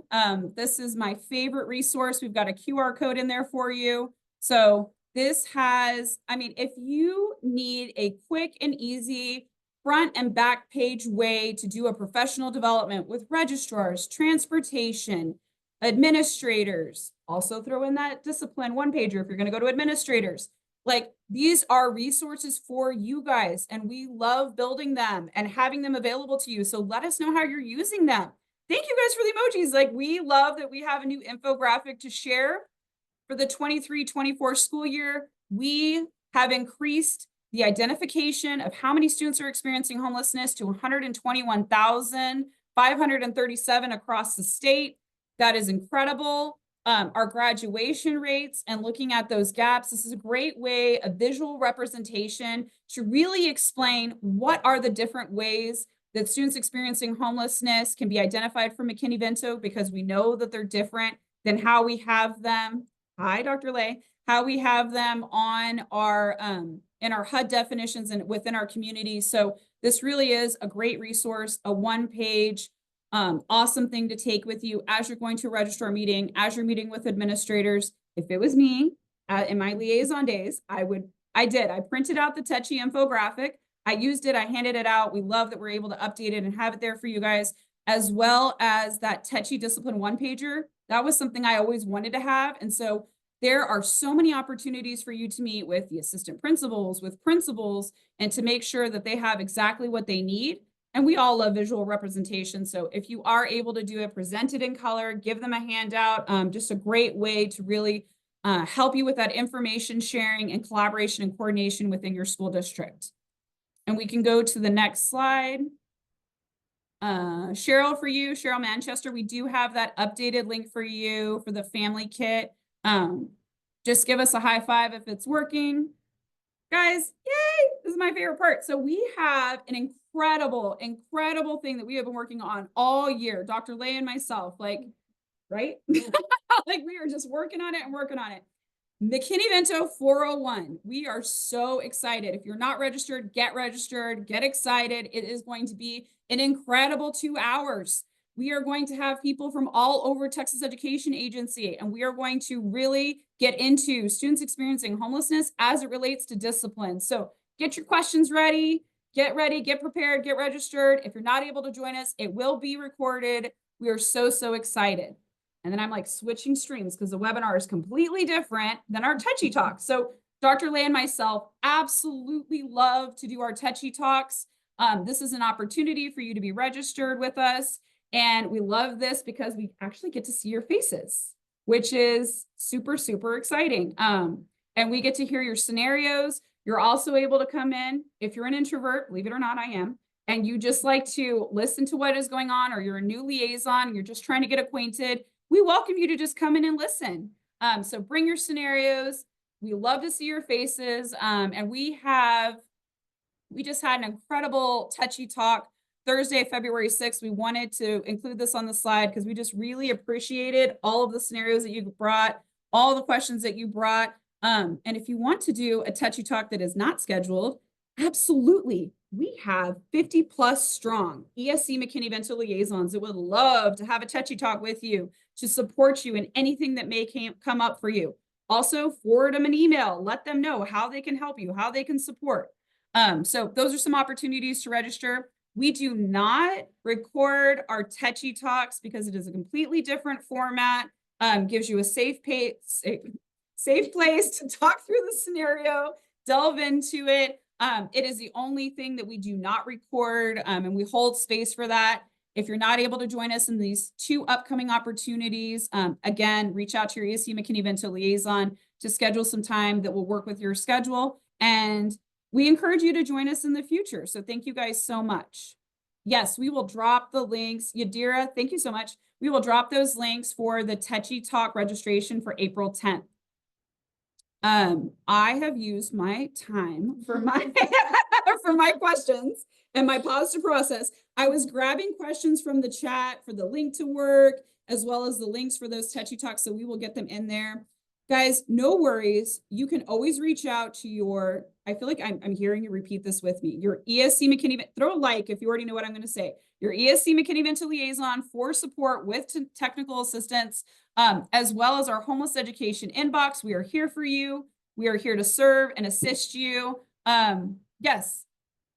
Speaker 3: This is my favorite resource. We've got a QR code in there for you. So this has, I mean, if you need a quick and easy front and back page way to do a professional development with registrars, transportation, administrators, also throw in that discipline one pager if you're going to go to administrators. Like, these are resources for you guys, and we love building them and having them available to you. So let us know how you're using them. Thank you guys for the emojis. Like, we love that we have a new infographic to share for the 23-24 school year. We have increased the identification of how many students are experiencing homelessness to 121,537 across the state. That is incredible. Our graduation rates and looking at those gaps. This is a great way, a visual representation to really explain what are the different ways that students experiencing homelessness can be identified for McKinney-Vento, because we know that they're different than how we have them. Hi, Dr. Lay. How we have them on our in our HUD definitions and within our community. So this really is a great resource, a one-page awesome thing to take with you as you're going to a registrar meeting, as you're meeting with administrators. If it was me in my liaison days, I printed out the Techi infographic. I used it, I handed it out. We love that we're able to update it and have it there for you guys, as well as that Techi Discipline one pager. That was something I always wanted to have. And so there are so many opportunities for you to meet with the assistant principals, with principals, and to make sure that they have exactly what they need. And we all love visual representation. So if you are able to do it, present it in color, give them a handout, just a great way to really help you with that information sharing and collaboration and coordination within your school district. And we can go to the next slide. Cheryl, for you, Cheryl Manchester, we do have that updated link for you for the family kit. Just give us a high five if it's working. Guys, yay! This is my favorite part. So we have an incredible thing that we have been working on all year, Dr. Lay and myself, like, right? Like, we are just working on it and working on it. McKinney-Vento 401. We are so excited. If you're not registered, get registered, get excited. It is going to be an incredible 2 hours. We are going to have people from all over Texas Education Agency, and we are going to really get into students experiencing homelessness as it relates to discipline. So get your questions ready, get prepared, get registered. If you're not able to join us, it will be recorded. We are so, so excited. And then I'm like switching streams because the webinar is completely different than our Touchy Talk. So Dr. Lay and myself absolutely love to do our Touchy Talks. This is an opportunity for you to be registered with us. And we love this because we actually get to see your faces, which is super, super exciting. And we get to hear your scenarios. You're also able to come in. If you're an introvert, believe it or not, I am, and you just like to listen to what is going on, or you're a new liaison, and you're just trying to get acquainted, we welcome you to just come in and listen. So bring your scenarios. We love to see your faces. And we just had an incredible Touchy Talk Thursday, February 6th. We wanted to include this on the slide because we just really appreciated all of the scenarios that you brought, all the questions that you brought. And if you want to do a Touchy Talk that is not scheduled, absolutely. We have 50+ strong ESC McKinney-Vento liaisons that would love to have a Touchy Talk with you to support you in anything that may come up for you. Also, forward them an email, let them know how they can help you, how they can support. So those are some opportunities to register. We do not record our Touchy Talks because it is a completely different format, gives you a safe place to talk through the scenario, delve into it. It is the only thing that we do not record, and we hold space for that. If you're not able to join us in these 2 upcoming opportunities, again, reach out to your ESC McKinney-Vento liaison to schedule some time that will work with your schedule. And we encourage you to join us in the future. So thank you guys so much. Yes, we will drop the links. Yadira, thank you so much. We will drop those links for the Touchy Talk registration for April 10th. I have used my time for my for my questions and my pause to process. I was grabbing questions from the chat for the link to work, as well as the links for those Touchy Talks, so we will get them in there. Guys, no worries. You can always reach out to your, I feel like I'm hearing you repeat this with me, your ESC McKinney, throw a like if you already know what I'm going to say, your ESC McKinney-Vento liaison for support with technical assistance, as well as our homeless education inbox. We are here for you. We are here to serve and assist you. Yes,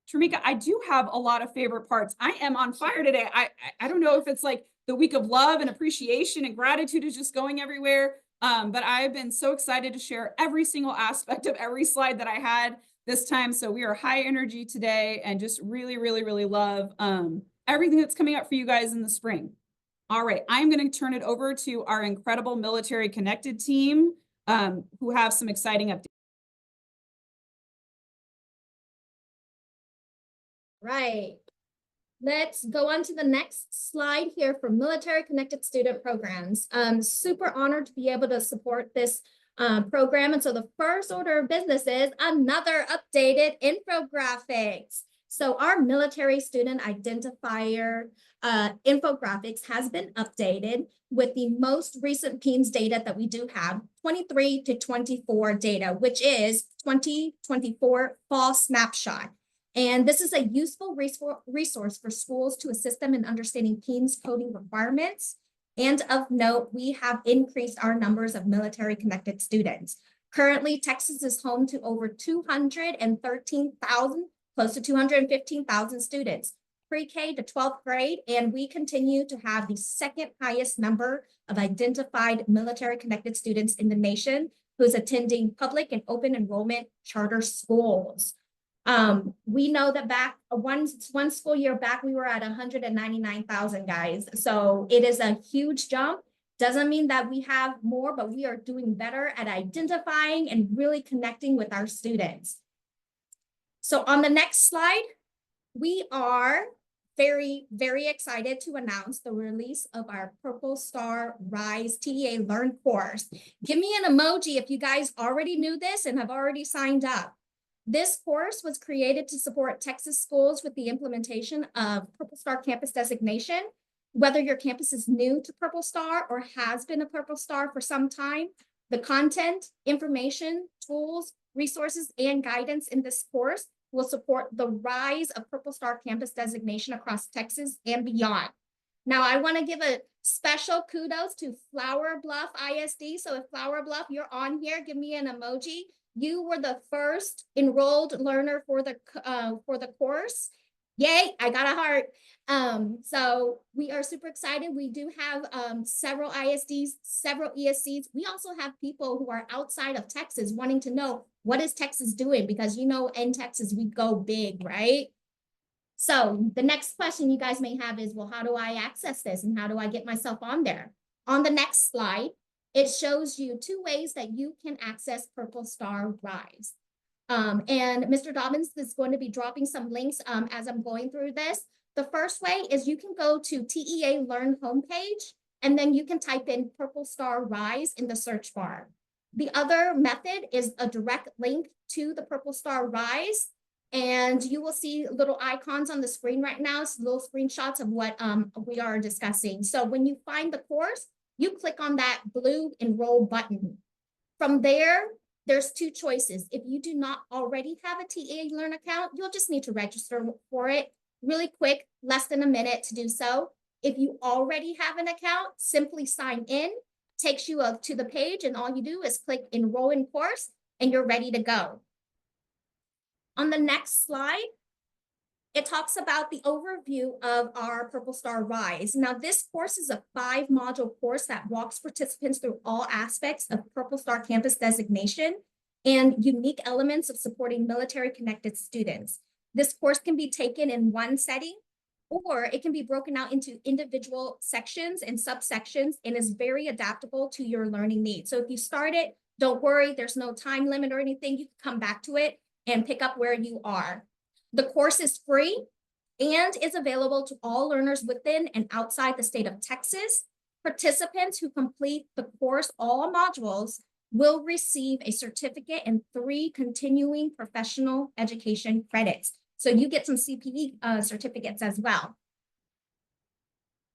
Speaker 3: Tramika, I do have a lot of favorite parts. I am on fire today. I don't know if it's like the week of love and appreciation and gratitude is just going everywhere. But I've been so excited to share every single aspect of every slide that I had this time. So we are high energy today and just really, really, really love everything that's coming up for you guys in the spring. All right, I'm going to turn it over to our incredible Military Connected team who have some exciting updates.
Speaker 4: Right. Let's go on to the next slide here for Military Connected Student Programs. Super honored to be able to support this program. And so the first order of business is another updated infographics. So our military student identifier infographics has been updated with the most recent PEIMS data that we do have, 23 to 24 data, which is 2024 fall snapshot. And this is a useful resource for schools to assist them in understanding PEIMS coding requirements. And of note, we have increased our numbers of military connected students. Currently, Texas is home to over 213,000, close to 215,000 students, pre-K to 12th grade, and we continue to have the second highest number of identified military connected students in the nation who's attending public and open enrollment charter schools. We know that back one school year back, we were at 199,000 guys. So it is a huge jump. Doesn't mean that we have more, but we are doing better at identifying and really connecting with our students. So on the next slide, we are very, very excited to announce the release of our Purple Star Rise TEA Learn course. Give me an emoji if you guys already knew this and have already signed up. This course was created to support Texas schools with the implementation of Purple Star campus designation. Whether your campus is new to Purple Star or has been a Purple Star for some time, The content, information, tools, resources, and guidance in this course will support the rise of Purple Star Campus designation across Texas and beyond. Now, I want to give a special kudos to Flower Bluff ISD. So if Flower Bluff, you're on here, give me an emoji. You were the first enrolled learner for the course. Yay, I got a heart. So we are super excited. We do have several ISDs, several ESCs. We also have people who are outside of Texas wanting to know, what is Texas doing? Because you know, in Texas, we go big, right? So the next question you guys may have is, well, how do I access this and how do I get myself on there? On the next slide, it shows you 2 ways that you can access Purple Star Rise. And Mr. Dobbins is going to be dropping some links as I'm going through this. The first way is you can go to TEA Learn homepage, and then you can type in Purple Star Rise in the search bar. The other method is a direct link to the Purple Star Rise, and you will see little icons on the screen right now, so little screenshots of what we are discussing. So when you find the course, you click on that blue enroll button. From there, there's 2 choices. If you do not already have a TEA Learn account, you'll just need to register for it really quick, less than a minute to do so. If you already have an account, simply sign in, takes you to the page, and all you do is click enroll in course, and you're ready to go. On the next slide, it talks about the overview of our Purple Star Rise. Now, this course is a 5-module course that walks participants through all aspects of Purple Star Campus designation and unique elements of supporting military-connected students. This course can be taken in one setting, or it can be broken out into individual sections and subsections and is very adaptable to your learning needs. So if you start it, don't worry, there's no time limit or anything. You can come back to it and pick up where you are. The course is free and is available to all learners within and outside the state of Texas. Participants who complete the course, all modules, will receive a certificate and 3 continuing professional education credits. So you get some CPE certificates as well.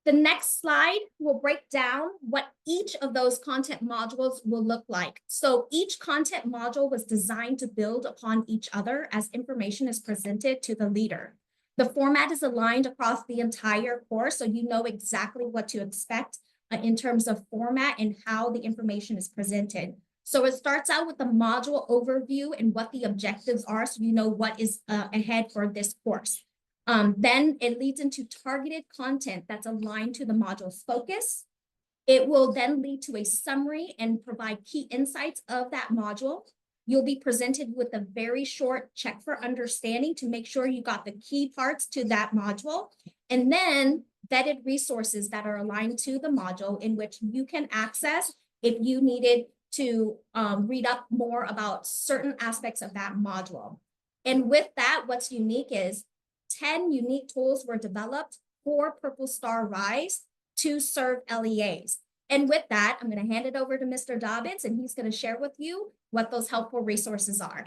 Speaker 4: The next slide will break down what each of those content modules will look like. So each content module was designed to build upon each other as information is presented to the leader. The format is aligned across the entire course, so you know exactly what to expect in terms of format and how the information is presented. So it starts out with the module overview and what the objectives are, so you know what is ahead for this course. Then it leads into targeted content that's aligned to the module's focus. It will then lead to a summary and provide key insights of that module. You'll be presented with a very short check for understanding to make sure you got the key parts to that module. And then vetted resources that are aligned to the module in which you can access if you needed to read up more about certain aspects of that module. And with that, what's unique is 10 unique tools were developed for Purple Star Rise to serve LEAs. And with that, I'm going to hand it over to Mr. Dobbins, and he's going to share with you what those helpful resources are.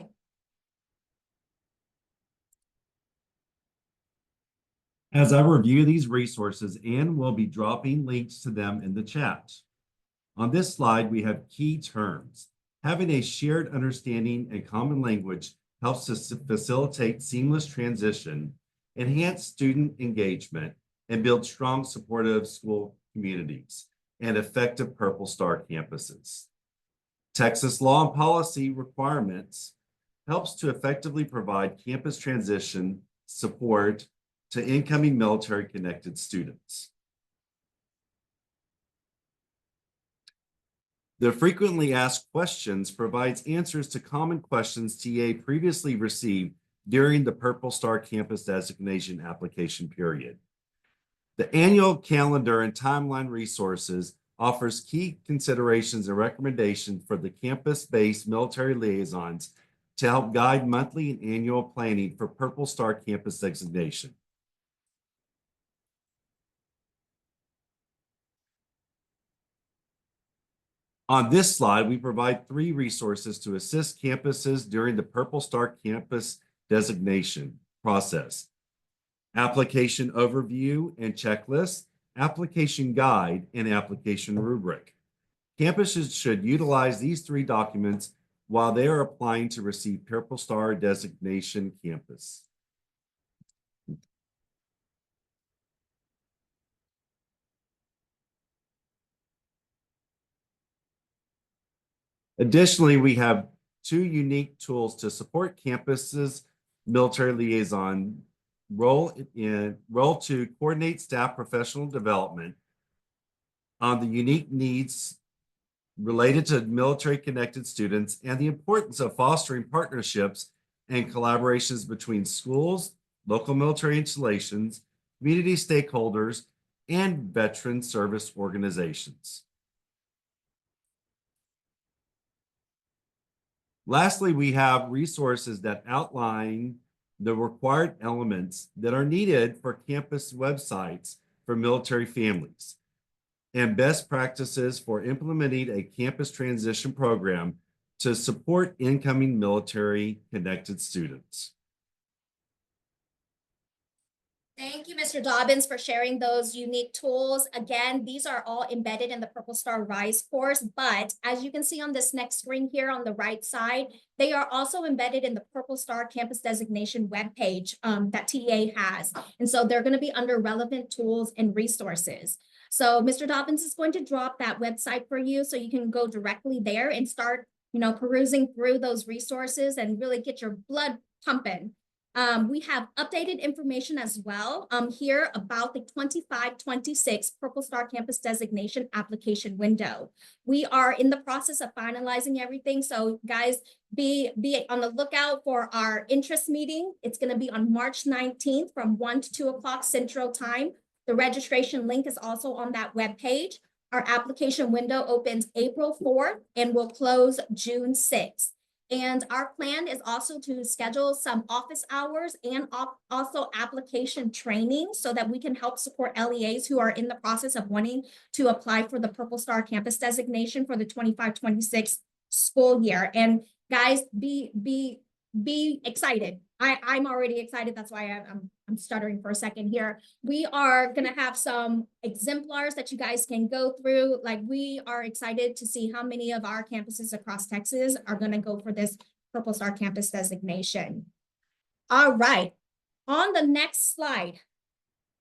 Speaker 5: As I review these resources, Ann will be dropping links to them in the chat. On this slide, we have key terms. Having a shared understanding and common language helps to facilitate seamless transition, enhance student engagement, and build strong, supportive school communities and effective Purple Star campuses. Texas law and policy requirements helps to effectively provide campus transition support to incoming military-connected students. The frequently asked questions provides answers to common questions TA previously received during the Purple Star Campus Designation application period. The annual calendar and timeline resources offers key considerations and recommendations for the campus-based military liaisons to help guide monthly and annual planning for Purple Star Campus designation. On this slide, we provide 3 resources to assist campuses during the Purple Star Campus designation process: application overview and checklist, application guide, and application rubric. Campuses should utilize these 3 documents while they are applying to receive Purple Star designation campus. Additionally, we have 2 unique tools to support campuses military liaison role to coordinate staff professional development on the unique needs related to military connected students and the importance of fostering partnerships and collaborations between schools, local military installations, community stakeholders, and veteran service organizations. Lastly, we have resources that outline the required elements that are needed for campus websites for military families and best practices for implementing a campus transition program to support incoming military connected students.
Speaker 4: Thank you, Mr. Dobbins, for sharing those unique tools. Again, these are all embedded in the Purple Star Rise course, but as you can see on this next screen here on the right side, they are also embedded in the Purple Star Campus Designation webpage that TEA has. And so they're going to be under relevant tools and resources. So Mr. Dobbins is going to drop that website for you so you can go directly there and start, perusing through those resources and really get your blood pumping. We have updated information as well here about the 25-26 Purple Star Campus Designation application window. We are in the process of finalizing everything. So guys, be on the lookout for our interest meeting. It's going to be on March 19th from 1 to 2 o'clock Central Time. The registration link is also on that webpage. Our application window opens April 4th and will close June 6th. And our plan is also to schedule some office hours and also application training so that we can help support LEAs who are in the process of wanting to apply for the Purple Star Campus Designation for the 25-26 school year. And guys, be excited. I'm already excited. That's why I'm stuttering for a second here. We are going to have some exemplars that you guys can go through. Like, we are excited to see how many of our campuses across Texas are going to go for this Purple Star Campus Designation. All right. On the next slide,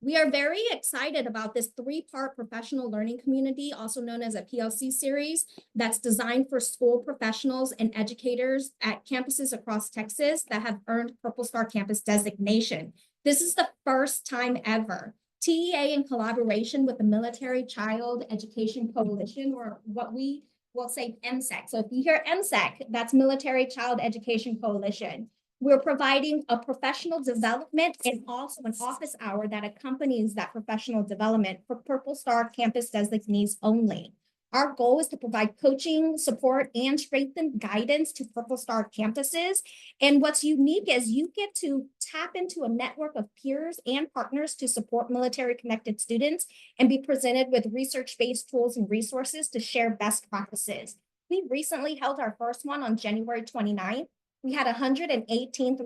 Speaker 4: we are very excited about this 3-part professional learning community, also known as a PLC series, that's designed for school professionals and educators at campuses across Texas that have earned Purple Star Campus Designation. This is the first time ever. TEA, in collaboration with the Military Child Education Coalition, or what we will say MCEC. So if you hear MCEC, that's Military Child Education Coalition. We're providing a professional development and also an office hour that accompanies that professional development for Purple Star Campus designees only. Our goal is to provide coaching, support, and strengthened guidance to Purple Star campuses. And what's unique is you get to tap into a network of peers and partners to support military connected students and be presented with research-based tools and resources to share best practices. We recently held our first one on January 29th. We had 118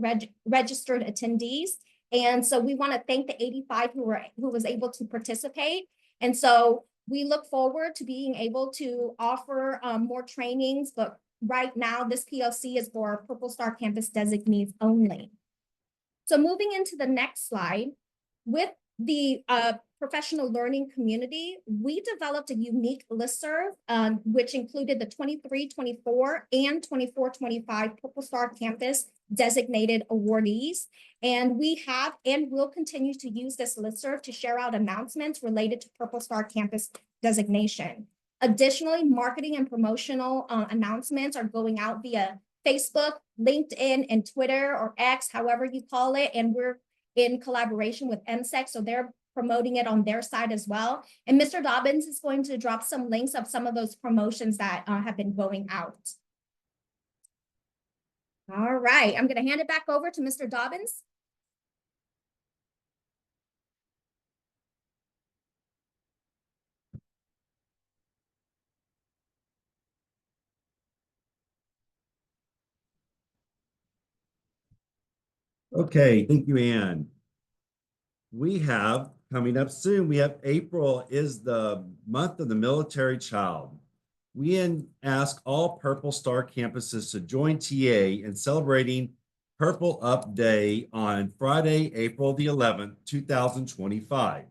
Speaker 4: registered attendees. And so we want to thank the 85 who was able to participate. And so we look forward to being able to offer more trainings, but right now this PLC is for Purple Star Campus designees only. So moving into the next slide, with the professional learning community, we developed a unique listserv, which included the 23-24 and 24-25 Purple Star Campus designated awardees. And we have and will continue to use this listserv to share out announcements related to Purple Star Campus designation. Additionally, marketing and promotional announcements are going out via Facebook, LinkedIn, and Twitter, or X, however you call it. And we're in collaboration with MCEC, so they're promoting it on their side as well. And Mr. Dobbins is going to drop some links of some of those promotions that have been going out. All right, I'm going to hand it back over to Mr. Dobbins.
Speaker 5: Okay, thank you, Ann. We have coming up soon, we have April is the month of the military child. we ask all Purple Star campuses to join TA in celebrating Purple Up Day on Friday, April the 11th, 2025.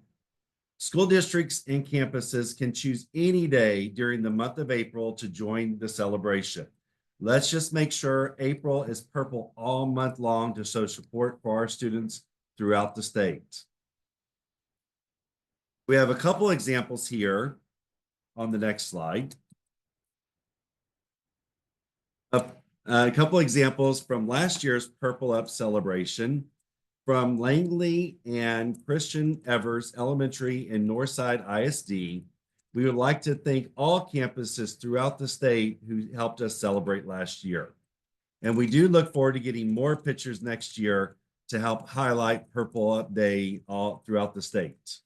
Speaker 5: School districts and campuses can choose any day during the month of April to join the celebration. Let's just make sure April is purple all month long to show support for our students throughout the state. We have a couple examples here on the next slide. A couple examples from last year's Purple Up celebration from Langley and Christian Evers Elementary in Northside ISD. We would like to thank all campuses throughout the state who helped us celebrate last year. And we do look forward to getting more pictures next year to help highlight Purple Up Day all throughout the state.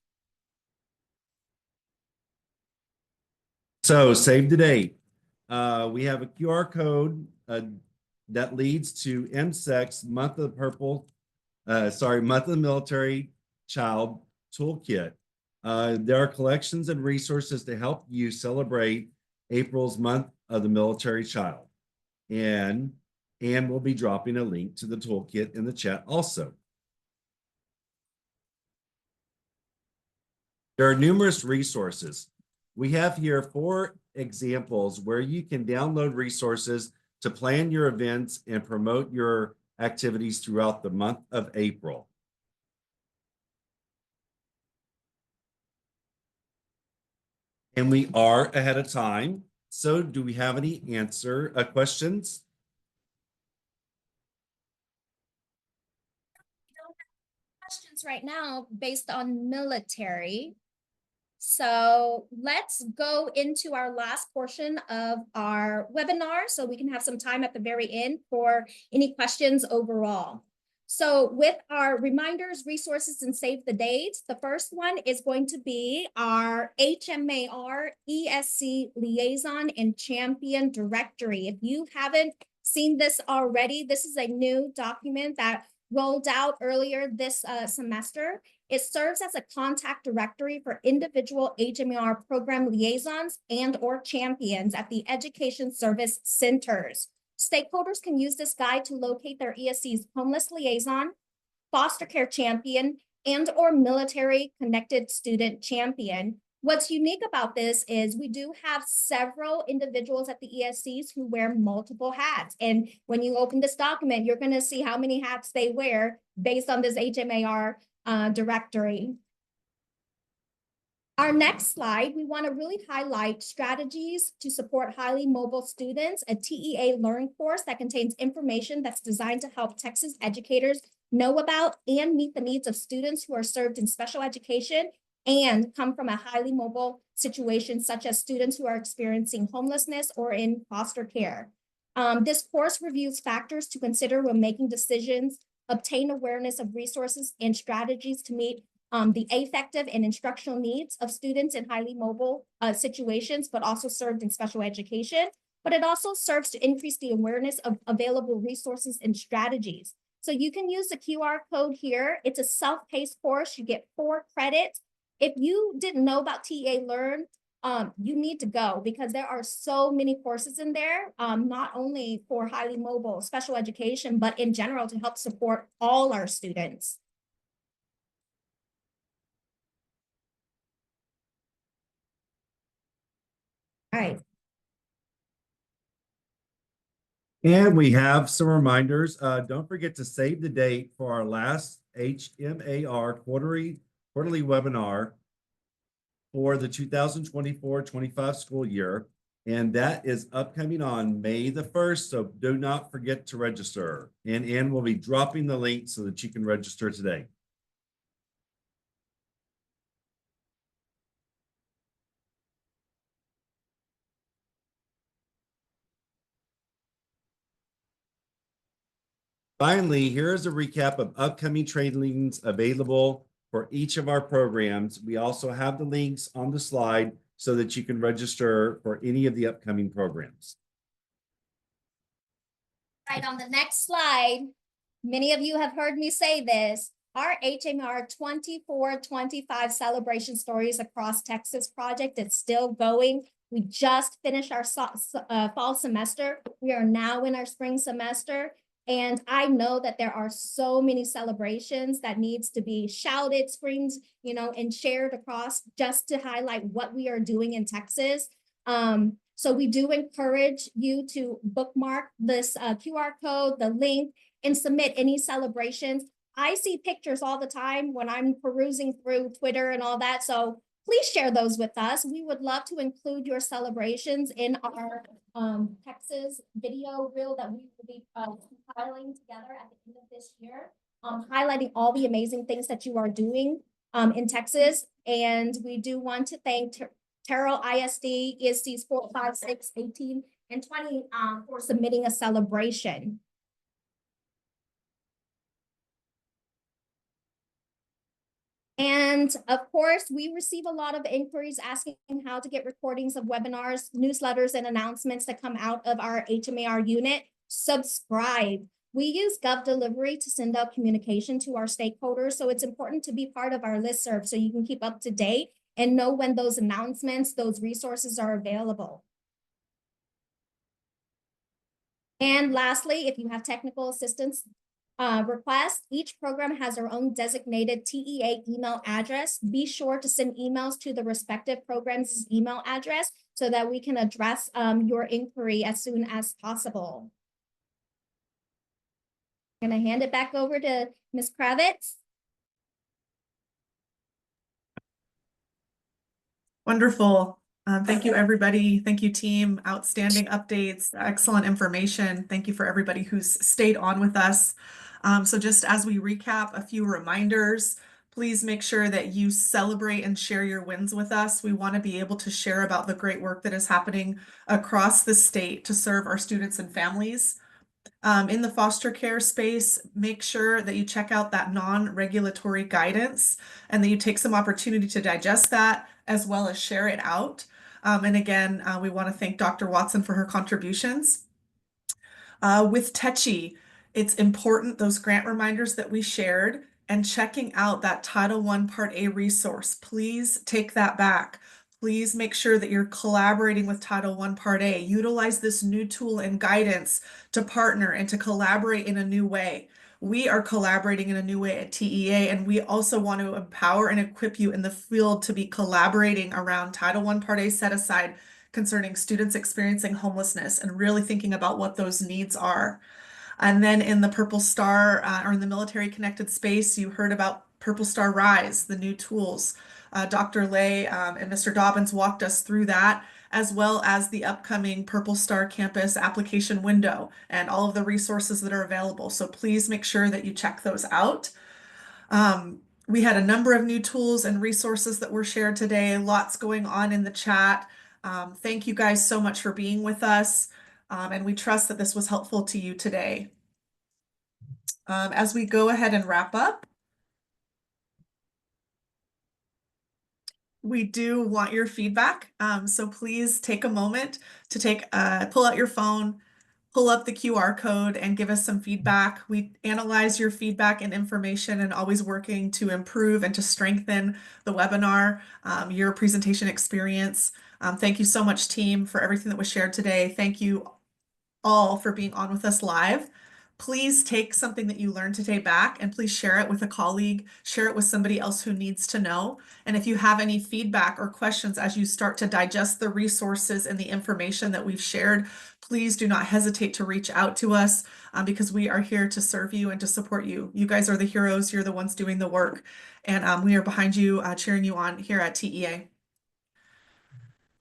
Speaker 5: So save the date. We have a QR code that leads to MSEC's Month of the Military Child Toolkit. There are collections and resources to help you celebrate April's Month of the Military Child. And we'll be dropping a link to the toolkit in the chat also. There are numerous resources. We have here 4 examples where you can download resources to plan your events and promote your activities throughout the month of April. And we are ahead of time. So do we have any questions?
Speaker 4: Questions right now based on military. So let's go into our last portion of our webinar so we can have some time at the very end for any questions overall. So with our reminders, resources, and save the dates, the first one is going to be our HMAR ESC Liaison and Champion Directory. If you haven't seen this already, this is a new document that rolled out earlier this semester. It serves as a contact directory for individual HMAR program liaisons and/or champions at the Education Service Centers. Stakeholders can use this guide to locate their ESC's homeless liaison, foster care champion, and/or military connected student champion. What's unique about this is we do have several individuals at the ESCs who wear multiple hats. And when you open this document, you're going to see how many hats they wear based on this HMAR directory. Our next slide, we want to really highlight strategies to support highly mobile students, a TEA Learn course that contains information that's designed to help Texas educators know about and meet the needs of students who are served in special education and come from a highly mobile situation, such as students who are experiencing homelessness or in foster care. This course reviews factors to consider when making decisions, obtain awareness of resources and strategies to meet the affective and instructional needs of students in highly mobile situations, but also served in special education. But it also serves to increase the awareness of available resources and strategies. So you can use the QR code here. It's a self-paced course. You get 4 credits. If you didn't know about TEA Learn, you need to go because there are so many courses in there, not only for highly mobile special education, but in general to help support all our students. All right.
Speaker 5: And we have some reminders. Don't forget to save the date for our last HMAR quarterly webinar for the 2024-25 school year. And that is upcoming on May the 1st. So do not forget to register. And Ann will be dropping the link so that you can register today. Finally, here's a recap of upcoming trainings available for each of our programs. We also have the links on the slide so that you can register for any of the upcoming programs.
Speaker 4: Right, on the next slide, many of you have heard me say this, our HMAR 24-25 Celebration Stories Across Texas project is still going. We just finished our fall semester. We are now in our spring semester. And I know that there are so many celebrations that needs to be shouted, screamed, you know, and shared across just to highlight what we are doing in Texas. So we do encourage you to bookmark this QR code, the link, and submit any celebrations. I see pictures all the time when I'm perusing through Twitter and all that. So please share those with us. We would love to include your celebrations in our Texas video reel that we will be compiling together at the end of this year, highlighting all the amazing things that you are doing in Texas. And we do want to thank Terrell ISD, ESCs 4, 5, 6, 18, and 20 for submitting a celebration. And of course, we receive a lot of inquiries asking how to get recordings of webinars, newsletters, and announcements that come out of our HMAR unit. Subscribe. We use GovDelivery to send out communication to our stakeholders, so it's important to be part of our listserv so you can keep up to date and know when those announcements, those resources are available. And lastly, if you have technical assistance requests, each program has their own designated TEA email address. Be sure to send emails to the respective program's email address so that we can address your inquiry as soon as possible. I'm going to hand it back over to Ms. Kravitz.
Speaker 1: Wonderful. Thank you, everybody. Thank you, team. Outstanding updates, excellent information. Thank you for everybody who's stayed on with us. So just as we recap, a few reminders. Please make sure that you celebrate and share your wins with us. We want to be able to share about the great work that is happening across the state to serve our students and families. In the foster care space, make sure that you check out that non-regulatory guidance and that you take some opportunity to digest that as well as share it out. And again, we want to thank Dr. Watson for her contributions. With TECHI, it's important, those grant reminders that we shared and checking out that Title I Part A resource. Please take that back. Please make sure that you're collaborating with Title I Part A. Utilize this new tool and guidance to partner and to collaborate in a new way. We are collaborating in a new way at TEA, and we also want to empower and equip you in the field to be collaborating around Title I Part A set aside concerning students experiencing homelessness and really thinking about what those needs are. And then in the Purple Star or in the military connected space, you heard about Purple Star Rise, the new tools. Dr. Lay and Mr. Dobbins walked us through that, as well as the upcoming Purple Star Campus application window and all of the resources that are available. So please make sure that you check those out. We had a number of new tools and resources that were shared today, lots going on in the chat. Thank you guys so much for being with us. And we trust that this was helpful to you today. As we go ahead and wrap up, we do want your feedback. So please take a moment to pull out your phone, pull up the QR code and give us some feedback. We analyze your feedback and information and always working to improve and to strengthen the webinar, your presentation experience. Thank you so much, team, for everything that was shared today. Thank you all for being on with us live. Please take something that you learned today back and please share it with a colleague, share it with somebody else who needs to know. And if you have any feedback or questions as you start to digest the resources and the information that we've shared, please do not hesitate to reach out to us because we are here to serve you and to support you. You guys are the heroes. You're the ones doing the work. And we are behind you, cheering you on here at TEA.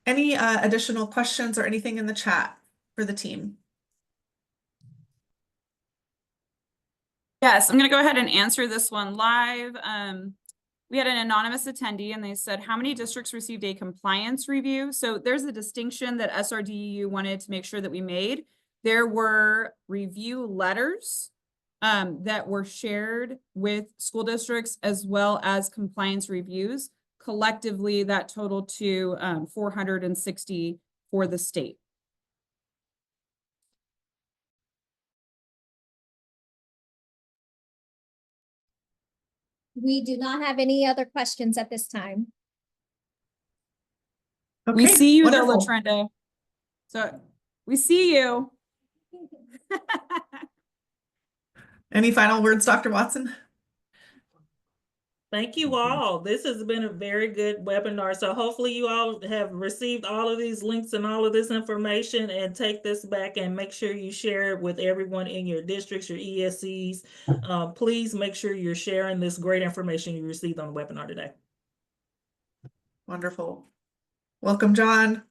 Speaker 1: Any additional questions or anything in the chat for the team?
Speaker 3: Yes, I'm going to go ahead and answer this one live. We had an anonymous attendee and they said, how many districts received a compliance review? So there's a distinction that SRDU wanted to make sure that we made. There were review letters that were shared with school districts as well as compliance reviews. Collectively, that totaled to 460 for the state.
Speaker 4: We do not have any other questions at this time.
Speaker 3: We
Speaker 1: Okay,
Speaker 3: see you though,
Speaker 1: wonderful.
Speaker 3: LaTrenda. So we see you.
Speaker 1: Any final words, Dr. Watson?
Speaker 2: Thank you all. This has been a very good webinar. So hopefully you all have received all of these links and all of this information, and take this back and make sure you share it with everyone in your districts, your ESCs. Please make sure you're sharing this great information you received on the webinar today.
Speaker 1: Wonderful. Welcome, John.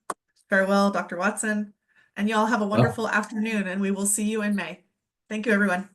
Speaker 1: Farewell, Dr. Watson. And y'all have a wonderful afternoon, and we will see you in May. Thank you, everyone.